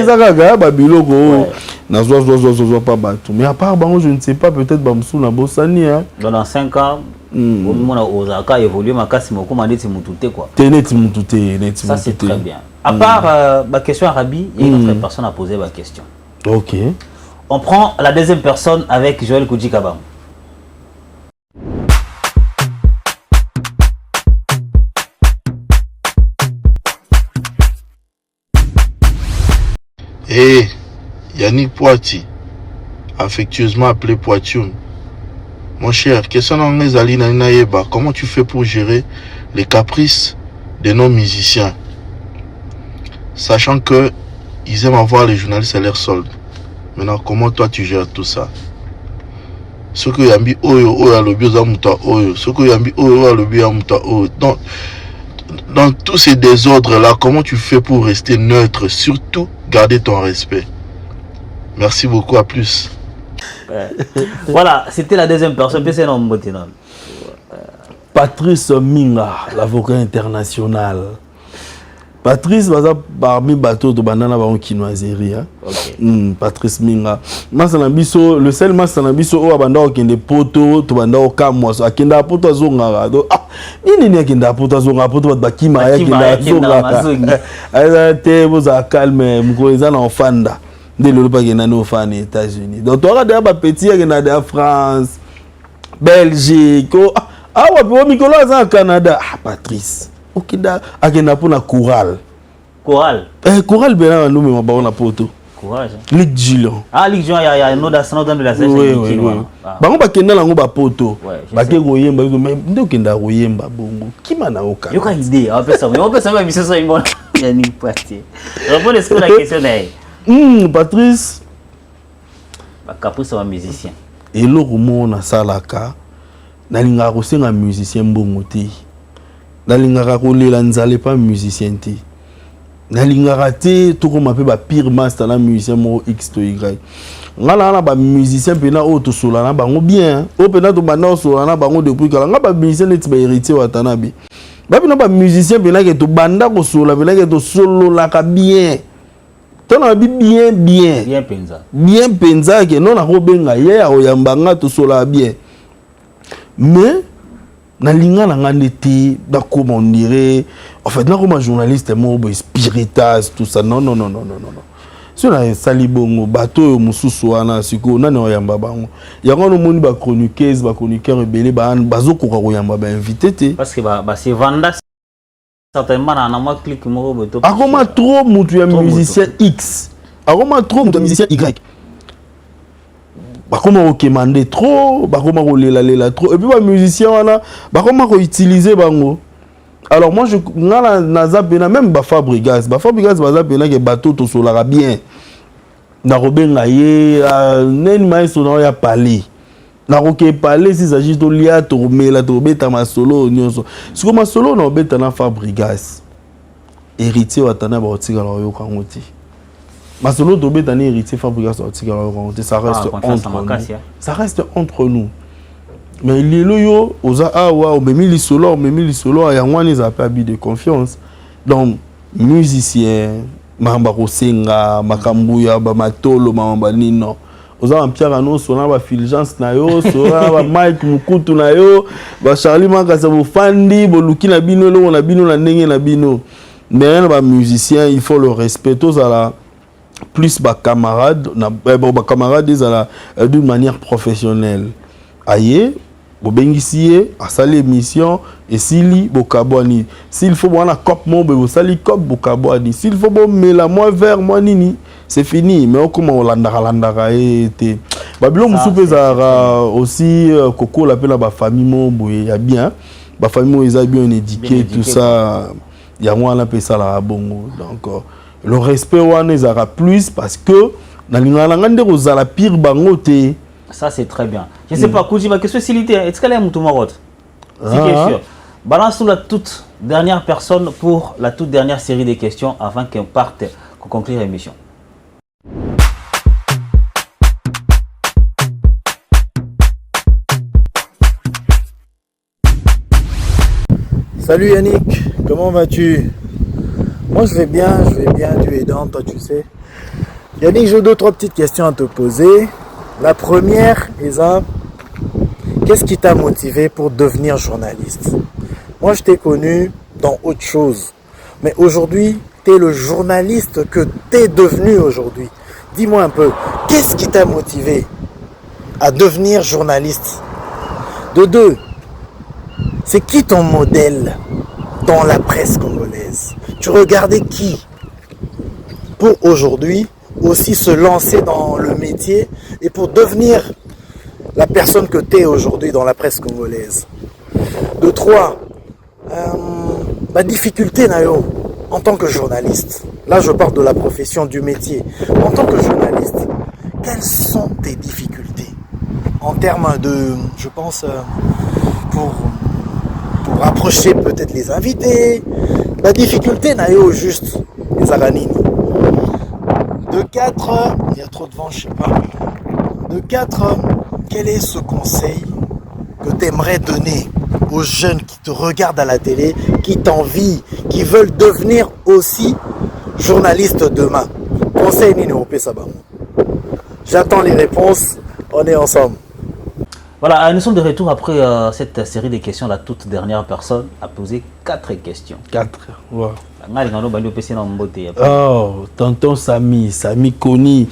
ça gaga ba biloko na zo pas batou. Mais à part bango je ne sais pas peut-être bamsou na bosani hein. Dans 5 ans on a osaka évoluer makasi moko mandeti mutute quoi. Teneti mutute. Ça c'est très bien. À part ma question Arabi, il y a une autre personne à poser ma question. OK. On prend la deuxième personne avec Joël Koudjikabam. Et Yannick Poiti, affectueusement appelé Poitioun. Mon cher, comment tu fais pour gérer les caprices de nos musiciens, sachant que ils aiment avoir les journalistes à leur solde. Maintenant, comment toi tu gères tout ça? Ce que yambi oyo a le bio muta oyo, ce que yambi oyo a le bio muta oyo. Dans tous ces désordres-là, comment tu fais pour rester neutre, surtout garder ton respect? Merci beaucoup, à plus. Voilà, c'était la deuxième personne. Patrice Minga, l'avocat international. Patrice va parmi bateau de banana baron kinoiserie. Patrice Minga. Masanambiso, le seul Masanambiso au abanda au kende poto, to banda au kamwaso, akenda poto zonga. Ah, nini akenda poto zonga, poto bakima akenda zonga. Aïe, te vous a calme, mkoeza na ofanda. De l'Europe akenda na ofanda aux États-Unis. Donc toi regarde ba petit akenda de France, Belgique. Ah ouais, pour Mikolo au Canada. Ah Patrice. Okida akenda pona chorale. Chorale bena nous me ba na poto. Courage. Ligue Gillon. Ah Ligue Gillon ya no da sanon de la sèche oui. Bango bakenda lango ba poto. Bake koyemba mais ndo kenda koyemba bongo. Kima na oka. Yoka idée, on peut ça mais mission ça imon. Ya ni parti. Répondez ce que la question est. Patrice ba caprice wa musicien. Et le romona salaka na linga ko senga musicien bongo te. Nalingaka kolela nzale pas musicien te. Nalingaka te to ko mape ba pire master na musicien mo X to Y. Ngala na ba musicien pena o to sola na bango bien. O pena to bana sola na bango depuis kala nga ba musicien net ba héritier watana bi. Ba pena ba musicien pena ke to banda ko sola pena ke to solo la ka bien. To na bi bien. Bien penza ke non na ko benga ye ya o yambanga to sola bien. Mais na linga na ngandeti da comme on dirait en fait na comme journaliste mo spiritas tout ça non sur la salibongo bateau mususu wana siko nani oyamba bango yango no moni ba chroniqueur rebelle ba bazoko ko yamba ba invité te parce que ba c'est vanda certainement na moi clic mo boto akoma trop mutu ya musicien X akoma trop mutu ya musicien Y bakoma okemande trop, bakoma kolela trop, et puis les musiciens wana bakoma ko utiliser bango. Alors moi je ngala naza pena même Fabrigas baza pena ke bateau to solara bien. Na robenga ye neni maestro na ya parler. Na roke parler si s'agit de lia to mela to beta ma solo nyonso. Siko ma solo na beta na Fabrigas. Héritier watana ba otika la yo kangoti. Masolo Dobé Dani héritier Fabrigas ça reste entre nous. Ça reste entre nous. mais lelo yo oza awa omemi solo ya ngwani za pas de confiance donc musicien mamba kosenga makambuya ba matolo mamba nino oza mpia no sona ba fulgence na yo sona ba Mike Mukutu na yo ba Charlie Makasa bo fandi bo luki na bino lo na bino na ndenge na bino mais ba musicien il faut le respect aux ala plus ba camarades na ba camarades ezala d'une manière professionnelle aye bo bengisiye asali émission et s'il bokabwani s'il faut bona cop mo bo sali cop bokabwani s'il faut bo mela moi vers moi nini c'est fini mais comment landaka été babilo musupe zara aussi koko la pela ba famille mo boye ya bien ba famille mo eza bien éduqué tout ça ya moi la pesa la bongo donc le respect wana ezara plus parce que na lingala ngande kozala pire bango te. Ça c'est très bien. Je sais pas Kouji ma question silité est-ce qu'elle est Moutumarot? Si question. Balance la toute dernière personne pour la toute dernière série de questions avant qu'on parte qu'on conclue l'émission. Salut Yannick, comment vas-tu? Moi je vais bien, Dieu aidant, toi tu sais. Yannick, j'ai 2-3 petites questions à te poser. La première, Isa, qu'est-ce qui t'a motivé pour devenir journaliste? Moi je t'ai connu dans autre chose, mais aujourd'hui, tu es le journaliste que tu es devenu aujourd'hui. Dis-moi un peu, qu'est-ce qui t'a motivé à devenir journaliste? De deux, c'est qui ton modèle dans la presse congolaise? Tu regardais qui pour aujourd'hui aussi se lancer dans le métier et pour devenir la personne que tu es aujourd'hui dans la presse congolaise? De trois, la difficulté Nayo en tant que journaliste. Là je parle de la profession du métier. En tant que journaliste, quelles sont tes difficultés en termes de, je pense, pour rapprocher peut-être les invités, la difficulté n'a eu juste les Aranini. De 4, il y a trop de vent, je sais pas. De 4, quel est ce conseil que tu aimerais donner aux jeunes qui te regardent à la télé, qui t'envient, qui veulent devenir aussi journalistes demain? Conseil Nino Pesaba. J'attends les réponses, on est ensemble. Voilà, nous sommes de retour après cette série de questions. La toute dernière personne a posé 4 questions. 4, ouais. Oh, tonton Sami Koni,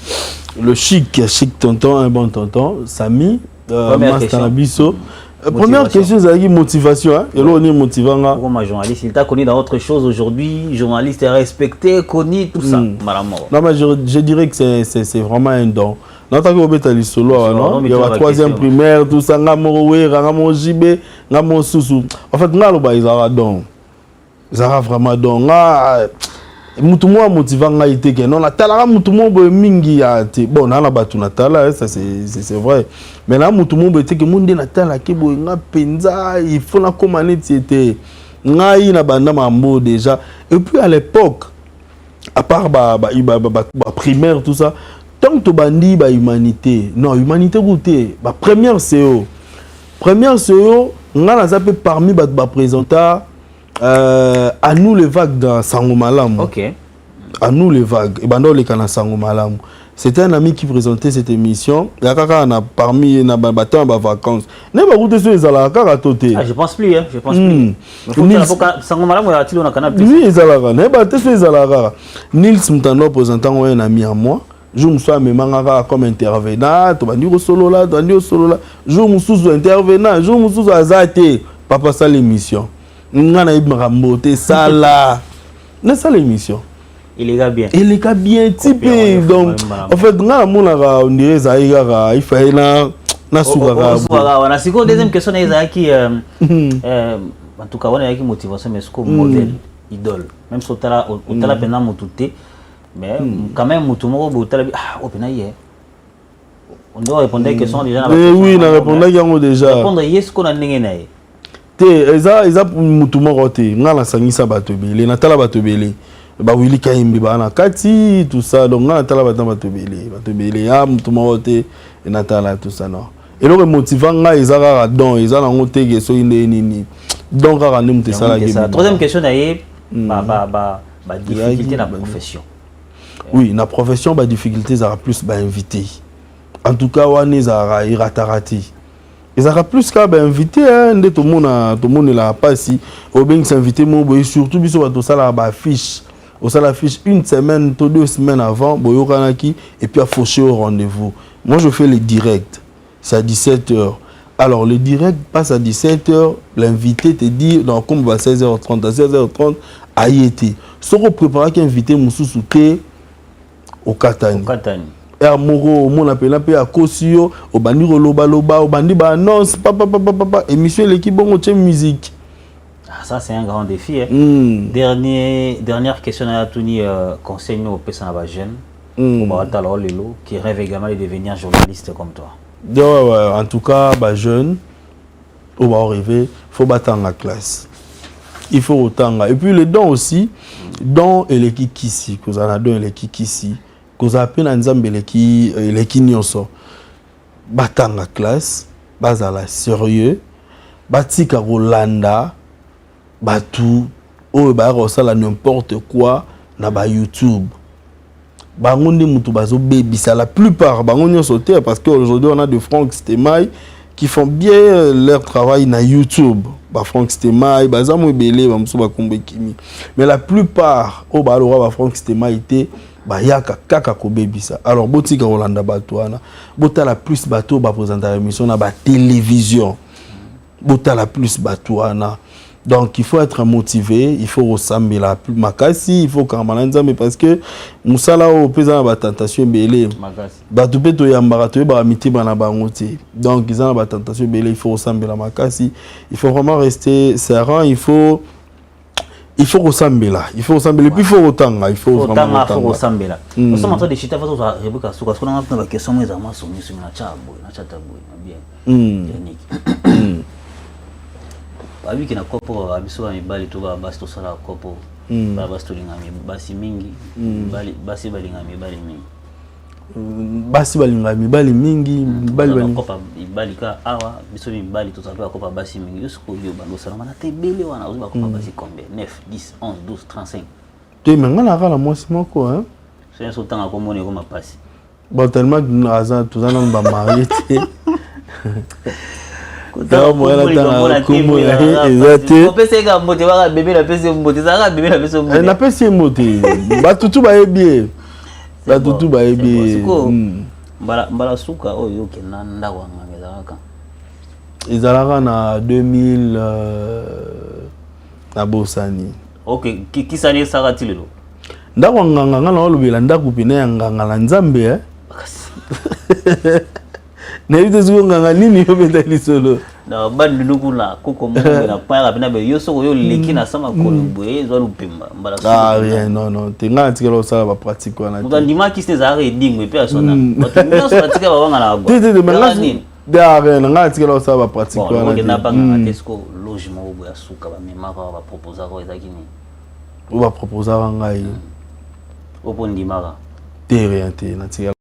le chic tonton, un bon tonton. Sami, première question. Première question, c'est la motivation. Hein? Et là, on est motivant. Pour ma journaliste, il t'a connu dans autre chose aujourd'hui. Journaliste est respecté, connu, tout ça. Non, mais je dirais que c'est vraiment un don. Non, tant que vous êtes solo, il y a la 3e primaire, tout ça, ngamo jibe, ngamo sousou. En fait, ngalo ba izara don. Izara vraiment don. Mutu mo motivant nga ite ke non la tala mutu mo bo mingi ya te. Bon, na batu na tala, ça c'est vrai. Mais là mutu mo bo ite ke munde na tala ke bo nga penza, il faut na komane tiete. Nga yi na banda mambo déjà. Et puis à l'époque, à part primaire tout ça, tant que bandi ba humanité, non humanité goûté, ba première CEO, on a zappé parmi ba présenta à nous les vagues dans Sango Malamu. OK. À nous les vagues et bando les kana Sango Malamu. C'était un ami qui présentait cette émission. Il y a quelqu'un parmi na bateau en vacances. Ne ba goûter sur les alaka toté. Ah, je pense plus hein, je pense plus. Sango Malamu ya tilo na kana plus. Oui, les alaka, ne ba te sur les alaka. Nils Mutano présentant un ami à moi. Je me suis comme intervenant, tu vas dire solo là, je me suis intervenant, je me suis azate, papa ça l'émission. Ngana ibrambote ça là. Ne ça l'émission. Il est bien. Il est bien typé donc en fait ngana mona on dirait zaïga il fallait na sougara. On a siko deuxième question ezaki en tout cas on a qui motivation mais ce modèle idole même si on t'a pendant motuté. Mais quand même, on doit répondre à des questions déjà. Oui, on a répondu déjà. Répondre yes qu'on a n'engagé. Eza mutumo te ngala sangisa batobele natala batobele ba wili kaimbi bana kati tout ça donc ngala tala batobele ya mutumo te natala tout ça non Et le motivant nga ezara don ezala ngote geso nini. Donc rara ne mute sala la troisième question d'ailleurs difficulté dans la profession. Oui, na profession ba difficulté ça plus ba invité. En tout cas wane zara iratarati. Ezara plus ka ba invité nde tout monde la passi au ben s'inviter mon boy surtout biso ba to sala ba fiche. Au sala fiche une semaine, 2 semaines avant boyo kanaki et puis à faucher au rendez-vous. Moi je fais les directs. C'est à 17h. Alors, le direct passe à 17h. L'invité te dit, dans comme à 16h30, à 16h30, Aïeti. Ce qu'on prépare qui invité Moussou au Katani. Et à Moro, mon appel à Kosio, au Bandi Loba, au Bandi annonce, papa, émission l'équipe bon musique. Ah, ça, c'est un grand défi. Hein. Dernière question à Tony, conseil aux personnes jeunes, qui rêvent également de devenir journaliste comme toi. Ouais, en tout cas, jeune, on va arriver, il faut battre en la classe. Il faut autant. Et puis les dons aussi, dons et les kikisi, que vous en avez don et les kikisi, que vous appelez en Zambie les kinyoso. Battre en la classe, bas à la sérieux, bâti Rolanda, batou, oh, bah, ça n'importe quoi, na ba YouTube. Bangonde mutu bazo baby ça la plupart bangonde sauté parce qu'aujourd'hui on a de Franck Stemai qui font bien leur travail na YouTube. Ba Franck Stemai bazamu belé ba muso ba kombe kimi. Mais la plupart au ba lora ba Franck Stemai était ba yaka kaka ko baby ça. Alors botika Rolanda batwana bota la plus bateau ba présenter émission na ba télévision. Bota la plus batwana. Donc il faut être motivé, il faut ressembler la plus makasi, il faut kamalanza mais parce que musala au pesa ba tentation belé. Ba to peto yambara to ba miti bana bangote. Donc ils ont ba tentation belé, il faut ressembler la makasi, il faut vraiment rester serein, il faut ressembler là, il faut ressembler puis il faut autant, il faut vraiment ressembler là. Nous sommes en train de chiter face à Rebecca Souka, parce qu'on a une question mais à moi sur na chataboy, bien. Abi kina kopo abiso mibali to basi to sala kopo basi to linga basi mingi basi balinga mibali mingi basi balinga mibali mingi mibali kopa mibali ka awa biso mibali to sala kopa basi mingi yusko yo bando sala mana te bele wana uzuba kopa basi combien 9 10 11 12 35 te menga na kala mwasi moko hein c'est un sultan ko mone ko mapasi bon tellement que azan tout ça non ba marié te mbala suka oyo okenda ndako yanga ezalaka ezalaka na 2000 na bosani ok kisani esaka ti lelo ndako nganga nga na olobela ndako pene ya nganga na nzambe na yite zuko nganga nini yo beta lisolo na bandi lukula koko mo na pa bina be yo soko yo leki na sama kolomboye zo lupimba mbala ah rien non tenga tikelo sala ba pratique wana muta ndima kisne za reding pe asona bato nyonso batika bawanga na agwa te menga da rien nga tikelo sala ba pratique wana bon na banga tesko logement obo ya suka ba mema ba proposer ko ezaki ni o ba proposer ngai opo ndimaka te rien te na tikelo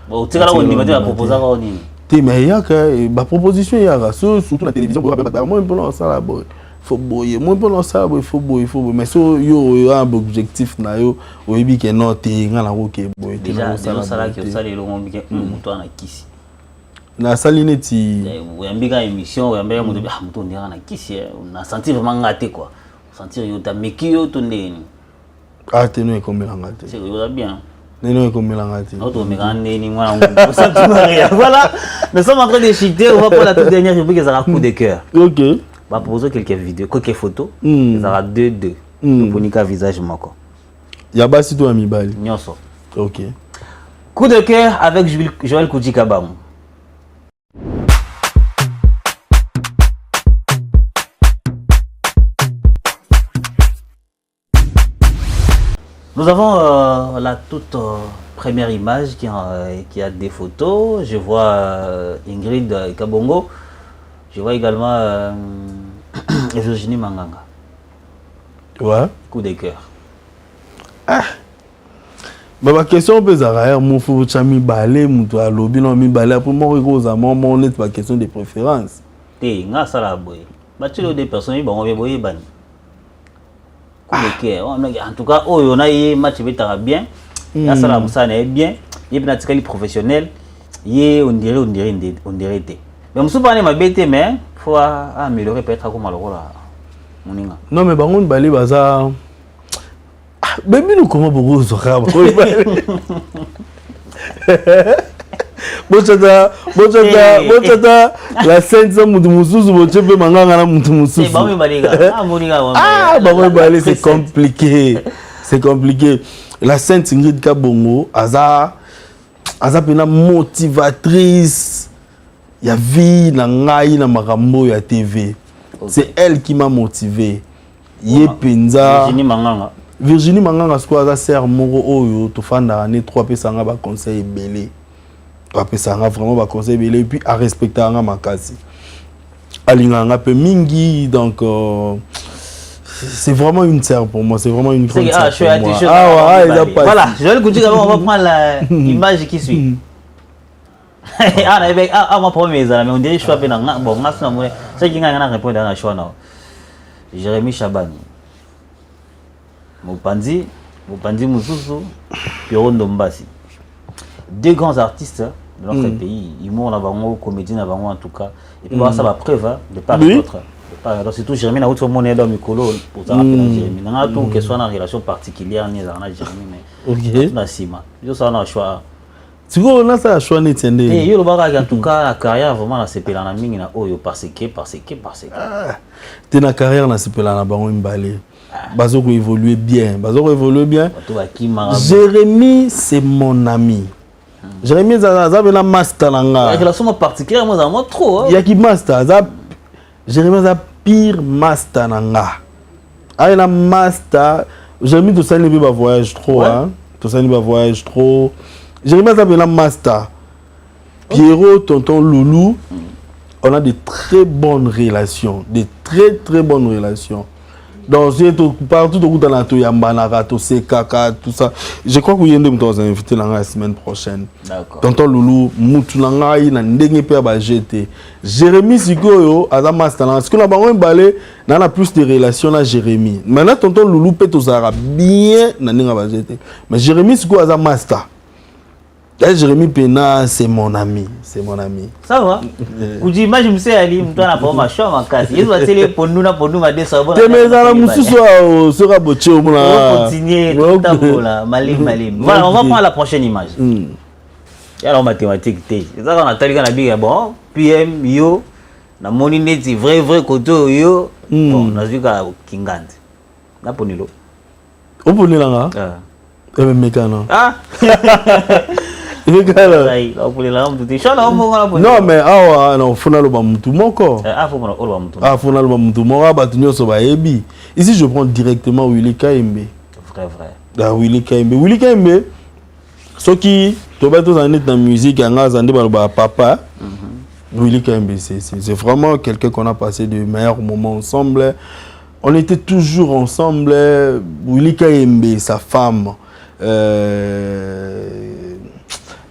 bon tikala ko ndima te ba proposer ko nini te mais il y a que ba proposition ya surtout la télévision moi pour ça là boy faut boyer moi pour ça boy faut boyer mais so yo un objectif na yo oyebi ke non te ngala ko ke boy te na ça là que ça les longs que muto na kisi na salineti oyambika émission oyambika muto muto ndira na kisi na sentir vraiment ngate quoi sentir yo ta mekio to ndeni ah te no ekomela ngate c'est yo bien. Voilà, nous sommes en train de chiter. On va pour la toute dernière rubrique, ça sera coup de cœur. Ok. On va proposer quelques vidéos, quelques photos. Ça sera 2-2. Pour niquer visage moko. Yaba si toi amibali. Nyonso. Ok. Coup de cœur avec Joël Koudjikabam. Nous avons la toute première image qui a des photos. Je vois Ingrid Kabongo. Je vois également Virginie Manganga. Ouais. Coup de cœur. Ah. Mais ma question peut être mon faut chami balé muto a lobby non mi balé pour moi que mon net pas question de préférence. Té nga sala boy. Ba tu des personnes bon on boy ban. En tout cas oh on a eu match betara bien. Ya sala musana est bien. Il est pratically professionnel. Il on dirait té. Mais musu pas ma bête mais faut améliorer peut-être comme alors là. Moninga. Non mais bangon balé baza Baby, nous comment beaucoup de gens la scène ça c'est compliqué. C'est compliqué. La scène Ingrid Kabongo, aza pena motivatrice. Ya vie na ngai na makambo ya TV. C'est elle qui m'a motivé. Yepenza. Virginie Manganga squaza sert moro oyo to fanda ne 3 pesanga ba conseil belé. Ba pesanga vraiment ba conseil belé puis à respecter anga makasi. Alinganga pe mingi donc c'est vraiment une sœur pour moi, c'est vraiment une grande sœur pour moi. Voilà, je vais le goûter on va prendre l'image qui suit. Ma première mais on dirait choix pe na bon ngasna mo c'est qui nga na répondre na choix na Jérémy Chabani. Mopanzi Mususu, Pierrot Ndombasi. Deux grands artistes de notre pays. Ils m'ont là-bas, comédiens là-bas en tout cas. Et puis ça va preuve de part et d'autre. Donc c'est tout Jérémy na autre monnaie dans Mikolo pour ça rappeler Jérémy. On a tout que soit en relation particulière ni dans Jérémy mais. OK. Na sima. Je ça na choix. Tu vois on a ça choix net tende. Et yo le baga en tout cas la carrière vraiment la sepela na mingi na oyo parce que. T'es na carrière na sepela na bango imbalé. Bazoko évoluer bien. Jérémy, c'est mon ami. Jérémy, ça na master nanga. Il y a relation particulière, moi trop. Il y a qui master. Jérémy, ça pire master nanga. Ah, il a master. Jérémy, tout ça, il ne va voyage trop. Hein. Tout ça, il va voyage trop. Jérémy, ça na master. Pierrot, tonton Loulou, on a de très bonnes relations. De très, très bonnes relations. Donc, partout dans la Toyambana, Kaka, tout ça. Je crois que vous y allez inviter la semaine prochaine. D'accord. Tonton Loulou, Moutulanga, il a ndenge pe ba jeté. Jérémy Sikoyo, Azama Stana. Parce que là, on balé, on a plus de relations à Jérémy. Maintenant, tonton Loulou peut tout ça bien, n'anga ba jeté. Mais Jérémy Sikoyo, Azama Stana. Jérémy Pena, c'est mon ami. Ça va? Vous dites, moi je me suis allé, je suis pas ma chambre en casse. Il va se pour nous, ma décembre. Tu me la moussou sera botché au moulin. On va continuer tout à l'heure. Malim. Voilà, on va prendre la prochaine image. Il y a la mathématique. C'est ça qu'on a dit qu'on a dit, bon, PM, yo, na monine, c'est vrai, koto, yo. Bon, on a vu qu'à Kingand. Na ponilo. On ponne là, hein? Mécano. Ah! Non mais non fona lo ba mutu moko. Fona lo ba mutu moko ba tunyo so ba ebi. Ici je prends directement Willy Kaimbe. Vrai. Willy Kaimbe. Ce qui to ba to zanet na musique anga zande ba papa. Willy Kaimbe c'est vraiment quelqu'un qu'on a passé de meilleurs moments ensemble. On était toujours ensemble. Willy Kaimbe, sa femme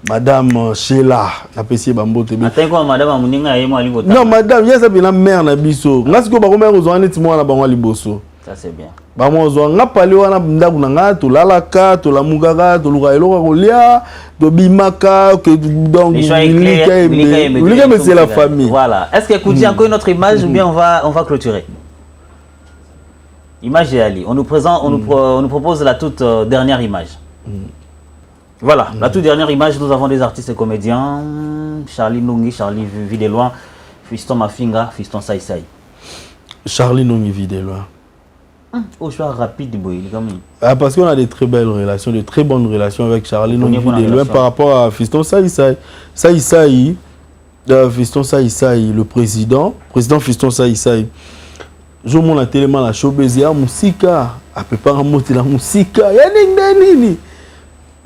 Madame Sheila, apprécié Bambote. Attends quoi madame Amuninga et moi libota. Non madame, il y a ça bien mère na biso. Ngasiko ba ko mère ozwana ti mwana bangwa liboso. Ça c'est bien. Ba mo ozwa ngapali wana ndaku na nga to lalaka to lamugaka to luka eloko kolia to bimaka que donc Willy c'est la famille. Voilà. Est-ce que Koudi encore une autre image ou bien on va clôturer? Image de Ali. On nous propose la toute dernière image. Voilà, la toute dernière image, nous avons des artistes et comédiens. Charlie Nungi, Charlie Videloin, Fiston Mafinga, Fiston Saïsaï. Charlie Nungi Videloin. Au choix rapide, parce qu'on a de très belles relations, de très bonnes relations avec Charlie Nungi Videloin par rapport à Fiston Saïsaï. Fiston Saïsaï, le président Fiston Saïsaï. Je monte la télé, la showbiz, la musique, à peu près la musique,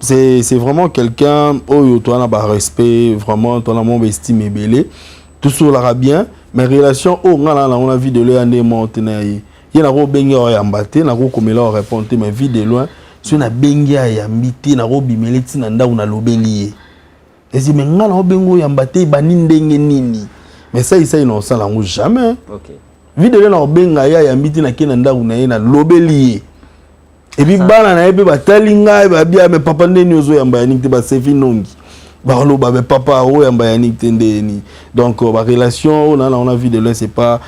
c'est vraiment quelqu'un où tu as un respect, vraiment, tu as un estime et belé. Tout ça là bien, mais relation, on a vu de loin, il y a un bengue à embattre, on a comme là répondre, mais vie de loin, so na bengi ya miti na robi meleti na nda una lobeli ezi menga na bengo ya mbate bani ndenge nini mais ça il n'en sala ngo jamais OK videle na benga ya miti na kina nda una na lobeli et puis bana na ebe batali ngai ba bia me papa ndeni ozo yamba ya nikte ba sefi nongi ba lo ba papa o yamba ya nikte ndeni donc ba relation on a vu de là c'est pas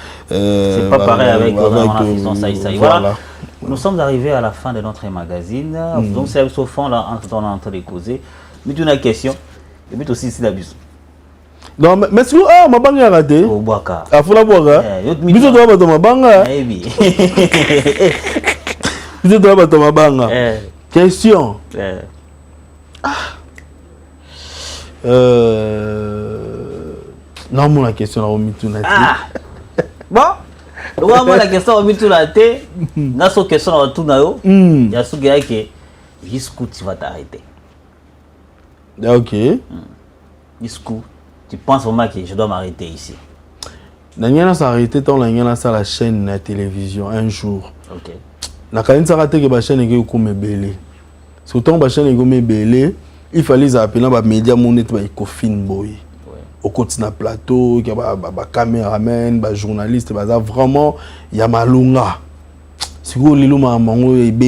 pareil avec ça. Voilà. Nous sommes arrivés à la fin de notre magazine. Donc c'est au fond là on est en train de causer. Mais tu as une question et puis aussi c'est l'abus. Non mais si ma banque a raté. Au boaka. A fula boaka. Biso doit ba ma banga. Eh oui. Biso doit ba ma banga. Question. Non mon la question on mit tout na. Bon. Donc la question on mit tout la té. Na so question on tout na yo. Ya so gars que jusqu'où tu vas t'arrêter. OK. Jusqu'où tu penses vraiment que je dois m'arrêter ici. Nanyana s'arrêter tant nanyana ça la chaîne na télévision un jour. OK. Na kaini ça raté que ba chaîne que ko mebele. Surtout ba chaîne ko mebele, il fallait appeler ba média monet ba ikofine boy. Au continent plateau, il y a des caméramans, des journalistes, vraiment, il y a malunga. Si vous voulez, vous avez des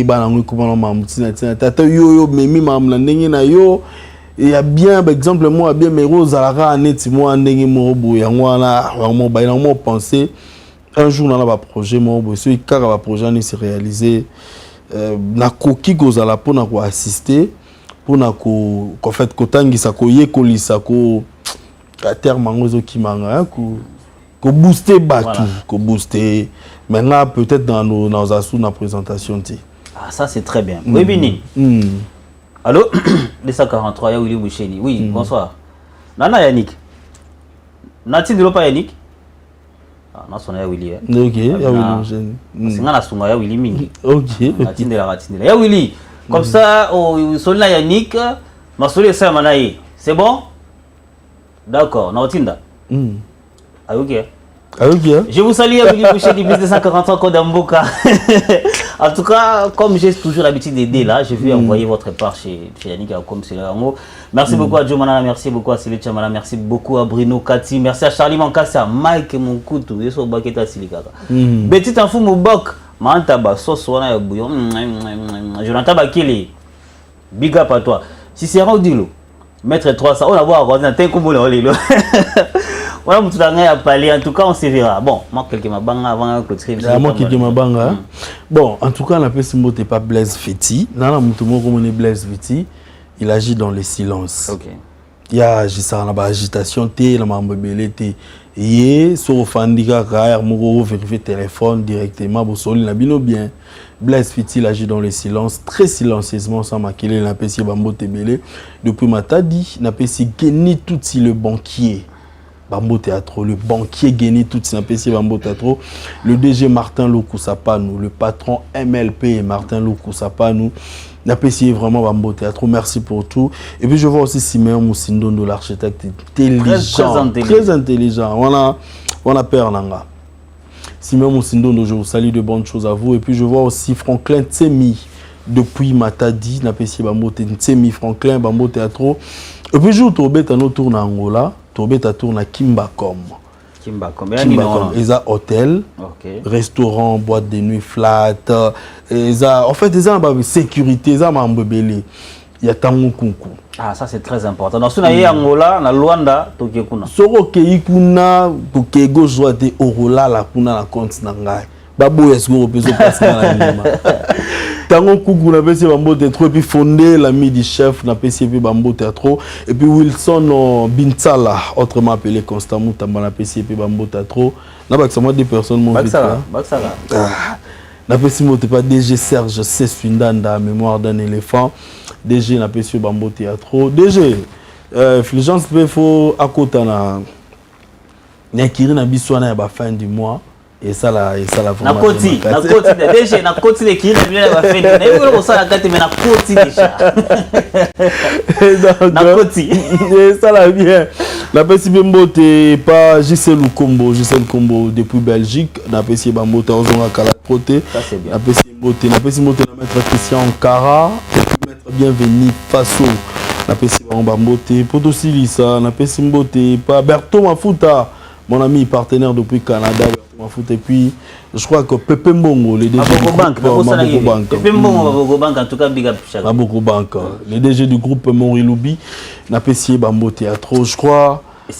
il y a bien, par exemple, moi, bien mes roses à la rane, moi, pensé un jour dans le projet, moi, si le projet s'est réalisé, na koki kozala pour na ko assister, pour na ko fait kotangi sa ko yekolisa sa ko à terme mangozo qui manga ko booster batu ko booster maintenant peut-être dans nos assous na présentation ti. Ah ça c'est très bien. Oui Bini. Allô 243 ya Willy Moucheni. Oui, bonsoir. Nana Yannick. Nati ndilo pa Yannick. Ah na sona ya Willy. OK, ya Willy Moucheni. Singa na sunga ya Willy mingi. OK. Atindela. Ya Willy. Comme ça au solna Yannick, ma soli ça manayi. C'est bon? D'accord, Nautinda. Ah ok. Ah ok. Je vous salue à Willy Moucheni, plus de 143 Code Mboka. En tout cas, comme j'ai toujours l'habitude d'aider là, je vais envoyer votre part chez Yannick comme c'est là. Merci beaucoup à Jomana, merci beaucoup à Sile Chamana, merci beaucoup à Bruno Kati, merci à Charlie Mankasi, à Mike Monkoutou, et so Baketa Silikaka. Petit enfant Moubok, Mantaba, sauce wana ya bouillon. Jonathan Bakili, big up à toi. Si c'est Rodilo, Maître 300, on va voir on a un combo là. Voilà, tout à parler. En tout cas, on se verra. Bon, moi, quelqu'un m'a banga avant que tu moi, quelqu'un m'a banga. Bon, en tout cas, la personne n'est pas Blaise Feti. Non, comme on est Blaise Feti, il agit dans le silence. Ok. Il y a agitation, il y a mobilité. Et sur le fandika, il vérifier téléphone directement. Il a bien. Blaise Feti, il agit dans le silence, très silencieusement, sans maquiller. Il a passé Bambo Tebele. Depuis Matadi, il a passé Geni Tutsi, le banquier. Bambo Théâtre, le banquier Geni Tutsi, Bambo Théâtre, le DG Martin Lokusapanu, le patron MLP Martin Lokusapanu, n'appréciez vraiment Bambo Théâtre, merci pour tout. Et puis je vois aussi Simeon Moussindondo, l'architecte intelligent, très intelligent. On a peur Nanga. Simeon Moussindondo, je vous salue de bonnes choses à vous. Et puis je vois aussi Franklin Tsemi, depuis Matadi, n'appréciez Bambo Tsemi, Franklin, Bambo Théâtre. Et puis je vous trouve à nos tours en Angola. Tobeta tourne à Kimbacom. Kimbacom, ils ont hôtel, restaurant, boîte de nuit flat. En fait, ils ont sécurité, ils ont mbebele. Il y a tango kunku. Ah, ça c'est très important. Dans ce cas, Angola, na Luanda, tokekuna. Soro keikuna, tokego joate orola la kuna na compte nangai. Babo esgo peso passer na nima. Tango Koukou n'a pas essayé Bambo Théâtre et puis fondé l'ami du chef n'a pas essayé Bambo Théâtre et puis Wilson Bintala autrement appelé Constamment Tamba n'a pas essayé Bambo Théâtre n'a pas que des personnes m'ont vu ça n'a pas essayé pas DG Serge C. Swindanda mémoire d'un éléphant DG n'a pas essayé Bambo Théâtre DG Fulgence peut faut à côté na Nyakiri na biswana ya ba fin du mois. Et ça là vraiment. Na koti déjà na koti les qui ne va faire. Na yo ça la carte mais na koti déjà. Na koti. Et ça là bien. Napesi Bembote pas Gisèle Combo depuis Belgique. Napesi Bambote Ozonga Kala Proté. Ça c'est bien. Napesi Mbote na maître Christian Kara et puis maître bienvenu Faso. Napesi Bambote Poto Silisa, Napesi Mbote pas Berto Mafuta, mon ami partenaire depuis Canada, Berto Mafuta et puis je crois que Pepe Mbongo, le DG du groupe Maboko Bank. Pepe Mbongo Maboko Bank en tout cas big up chaque. Maboko Bank, le DG du groupe Moriloubi, Napesi Bambote à trop, je crois. Et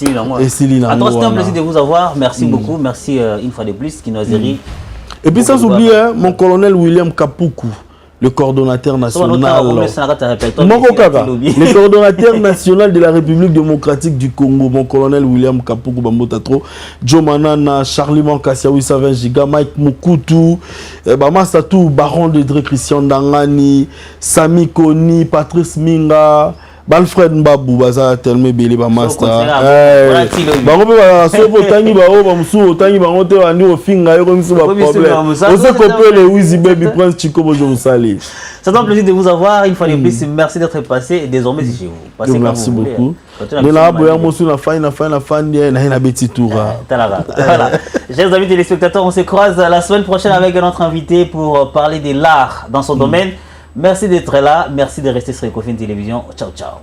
Céline Langoa. C'était un plaisir de vous avoir. Merci beaucoup. Merci une fois de plus, Kinoiserie. Et puis ça s'oublie, mon colonel William Kapuku, le coordonnateur national. Le coordonnateur national de la République démocratique du Congo, mon colonel William Kapuku Bambotatro, Joe Manana, Charlie Mankasiawi Savin Giga, Mike Mukutu, Bamasatou, Baron de Dre Christian Dangani, Sami Koni, Patrice Minga. Balfred Mbabou baza tellement belé ba master ba ko ba so ko tangi ba o ba musu tangi ba ngote wa ni ofinga yo ko musu ba problème on se copie le Wizi Baby Prince Chico Bojo Salé. C'est un plaisir de vous avoir une fois de plus. Merci d'être passé et désormais c'est chez vous. Passez merci beaucoup. Mais là boya musu na fin na beti toura. Voilà. Chers amis téléspectateurs, on se croise la semaine prochaine avec un autre invité pour parler de l'art dans son domaine. Merci d'être là, merci de rester sur Ecofin Télévision. Ciao, ciao.